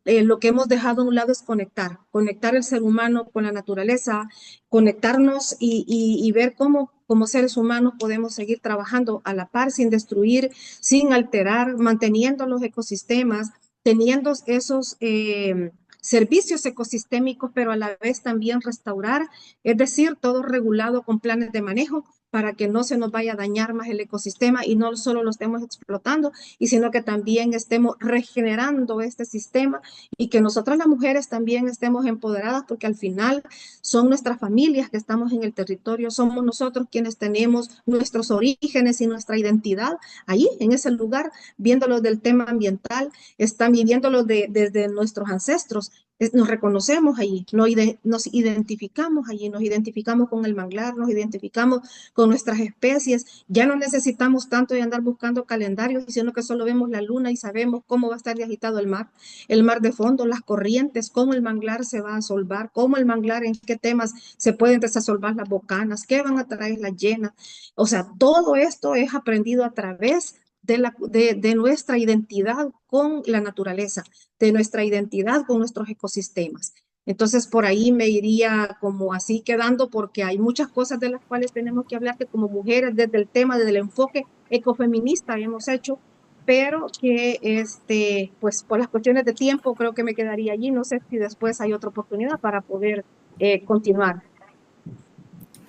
lo que hemos dejado a un lado es conectar el ser humano con la naturaleza, conectarnos y ver cómo como seres humanos podemos seguir trabajando a la par sin destruir, sin alterar, manteniendo los ecosistemas, teniendo esos servicios ecosistémicos, pero a la vez también restaurar, es decir, todo regulado con planes de manejo para que no se nos vaya a dañar más el ecosistema y no solo lo estemos explotando, y sino que también estemos regenerando este sistema y que nosotras las mujeres también estemos empoderadas, porque al final son nuestras familias que estamos en el territorio, somos nosotros quienes tenemos nuestros orígenes y nuestra identidad ahí, en ese lugar, viéndolo del tema ambiental, están viviéndolo desde nuestros ancestros. Nos reconocemos allí, nos identificamos allí, nos identificamos con el manglar, nos identificamos con nuestras especies. Ya no necesitamos tanto de andar buscando calendarios, sino que solo vemos la luna y sabemos cómo va a estar de agitado el mar de fondo, las corrientes, cómo el manglar se va a solvar, cómo el manglar, en qué temas se pueden desasolvar las bocanas, qué van a traer las llenas. O sea, todo esto es aprendido a través de nuestra identidad con la naturaleza, de nuestra identidad con nuestros ecosistemas. Entonces, por ahí me iría como así quedando, porque hay muchas cosas de las cuales tenemos que hablar que como mujeres, desde el tema, desde el enfoque ecofeminista hemos hecho, pero que pues por las cuestiones de tiempo creo que me quedaría allí. No sé si después hay otra oportunidad para poder continuar.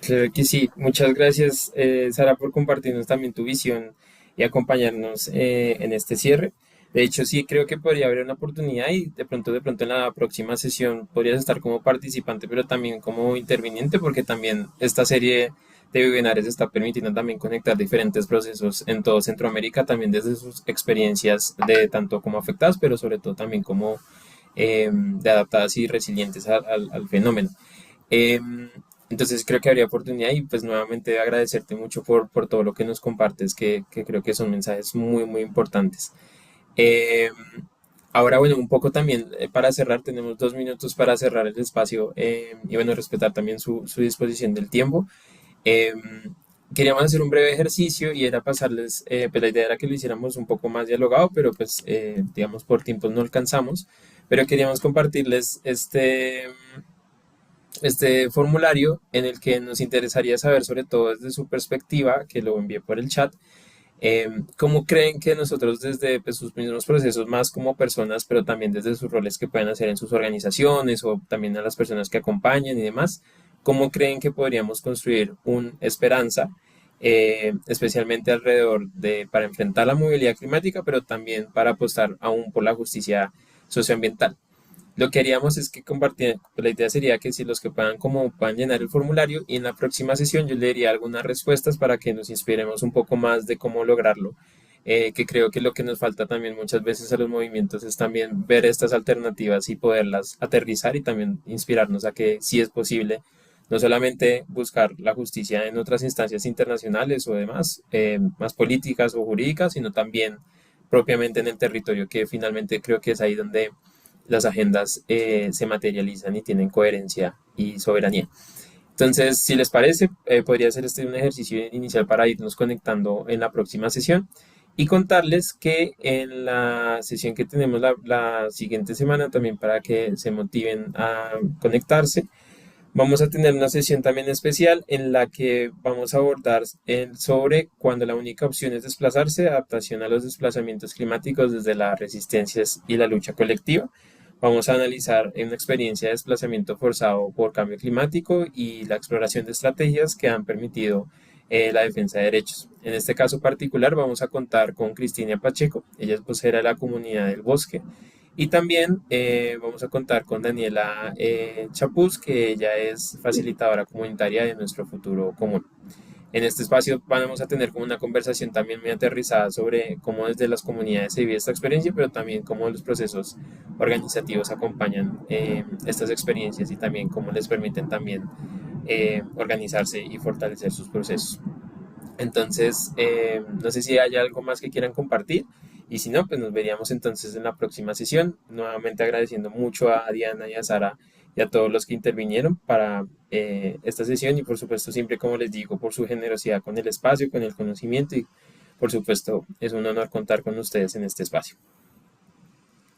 Claro que sí. Muchas gracias, Sara, por compartirnos también tu visión y acompañarnos en este cierre. De hecho, sí, creo que podría haber una oportunidad y de pronto en la próxima sesión podrías estar como participante, pero también como interviniente, porque también esta serie de webinars está permitiendo también conectar diferentes procesos en todo Centroamérica, también desde sus experiencias de tanto como afectadas, pero sobre todo también como de adaptadas y resilientes al fenómeno. Entonces creo que habría oportunidad y pues nuevamente agradecerte mucho por todo lo que nos compartes, que creo que son mensajes muy, muy importantes. Eh, Ahora, bueno, un poco también para cerrar, tenemos 2 minutos para cerrar el espacio y bueno, respetar también su disposición del tiempo. Eh, Queríamos hacer un breve ejercicio y era pasarles, pues la idea era que lo hiciéramos un poco más dialogado, pero pues digamos por tiempos no alcanzamos, pero queríamos compartirles este formulario en el que nos interesaría saber, sobre todo desde su perspectiva, que lo envié por el chat, cómo creen que nosotros desde pues, sus mismos procesos, más como personas, pero también desde sus roles que pueden hacer en sus organizaciones o también a las personas que acompañan y demás, cómo creen que podríamos construir una esperanza, especialmente alrededor para enfrentar la movilidad climática, pero también para apostar aún por la justicia socioambiental. Lo que haríamos es que compartir, pues la idea sería que si los que puedan llenar el formulario y en la próxima sesión yo le daría algunas respuestas para que nos inspiremos un poco más de cómo lograrlo, que creo que lo que nos falta también muchas veces a los movimientos es también ver estas alternativas y poderlas aterrizar y también inspirarnos a que sí es posible no solamente buscar la justicia en otras instancias internacionales o demás, más políticas o jurídicas, sino también propiamente en el territorio, que finalmente creo que es ahí donde las agendas se materializan y tienen coherencia y soberanía. Entonces, si les parece, podría ser este un ejercicio inicial para irnos conectando en la próxima sesión y contarles que en la sesión que tenemos la siguiente semana, también para que se motiven a conectarse, Vamos a tener una sesión también especial en la que vamos a abordar sobre cuando la única opción es desplazarse, adaptación a los desplazamientos climáticos desde las resistencias y la lucha colectiva. Vamos a analizar una experiencia de desplazamiento forzado por cambio climático y la exploración de estrategias que han permitido la defensa de derechos. En este caso particular vamos a contar con Cristina Pacheco, ella es vocera de la comunidad del bosque, y también vamos a contar con Daniela Chapuz, que ella es facilitadora comunitaria de nuestro futuro común. En este espacio vamos a tener como una conversación también muy aterrizada sobre cómo desde las comunidades se vive esta experiencia, pero también cómo los procesos organizativos acompañan estas experiencias y también cómo les permiten también organizarse y fortalecer sus procesos. Entonces, no sé si hay algo más que quieran compartir y si no, pues nos veríamos entonces en la próxima sesión. Nuevamente agradeciendo mucho a Diana y a Sara y a todos los que intervinieron para esta sesión y por supuesto siempre como les digo por su generosidad con el espacio, con el conocimiento y por supuesto es un honor contar con ustedes en este espacio.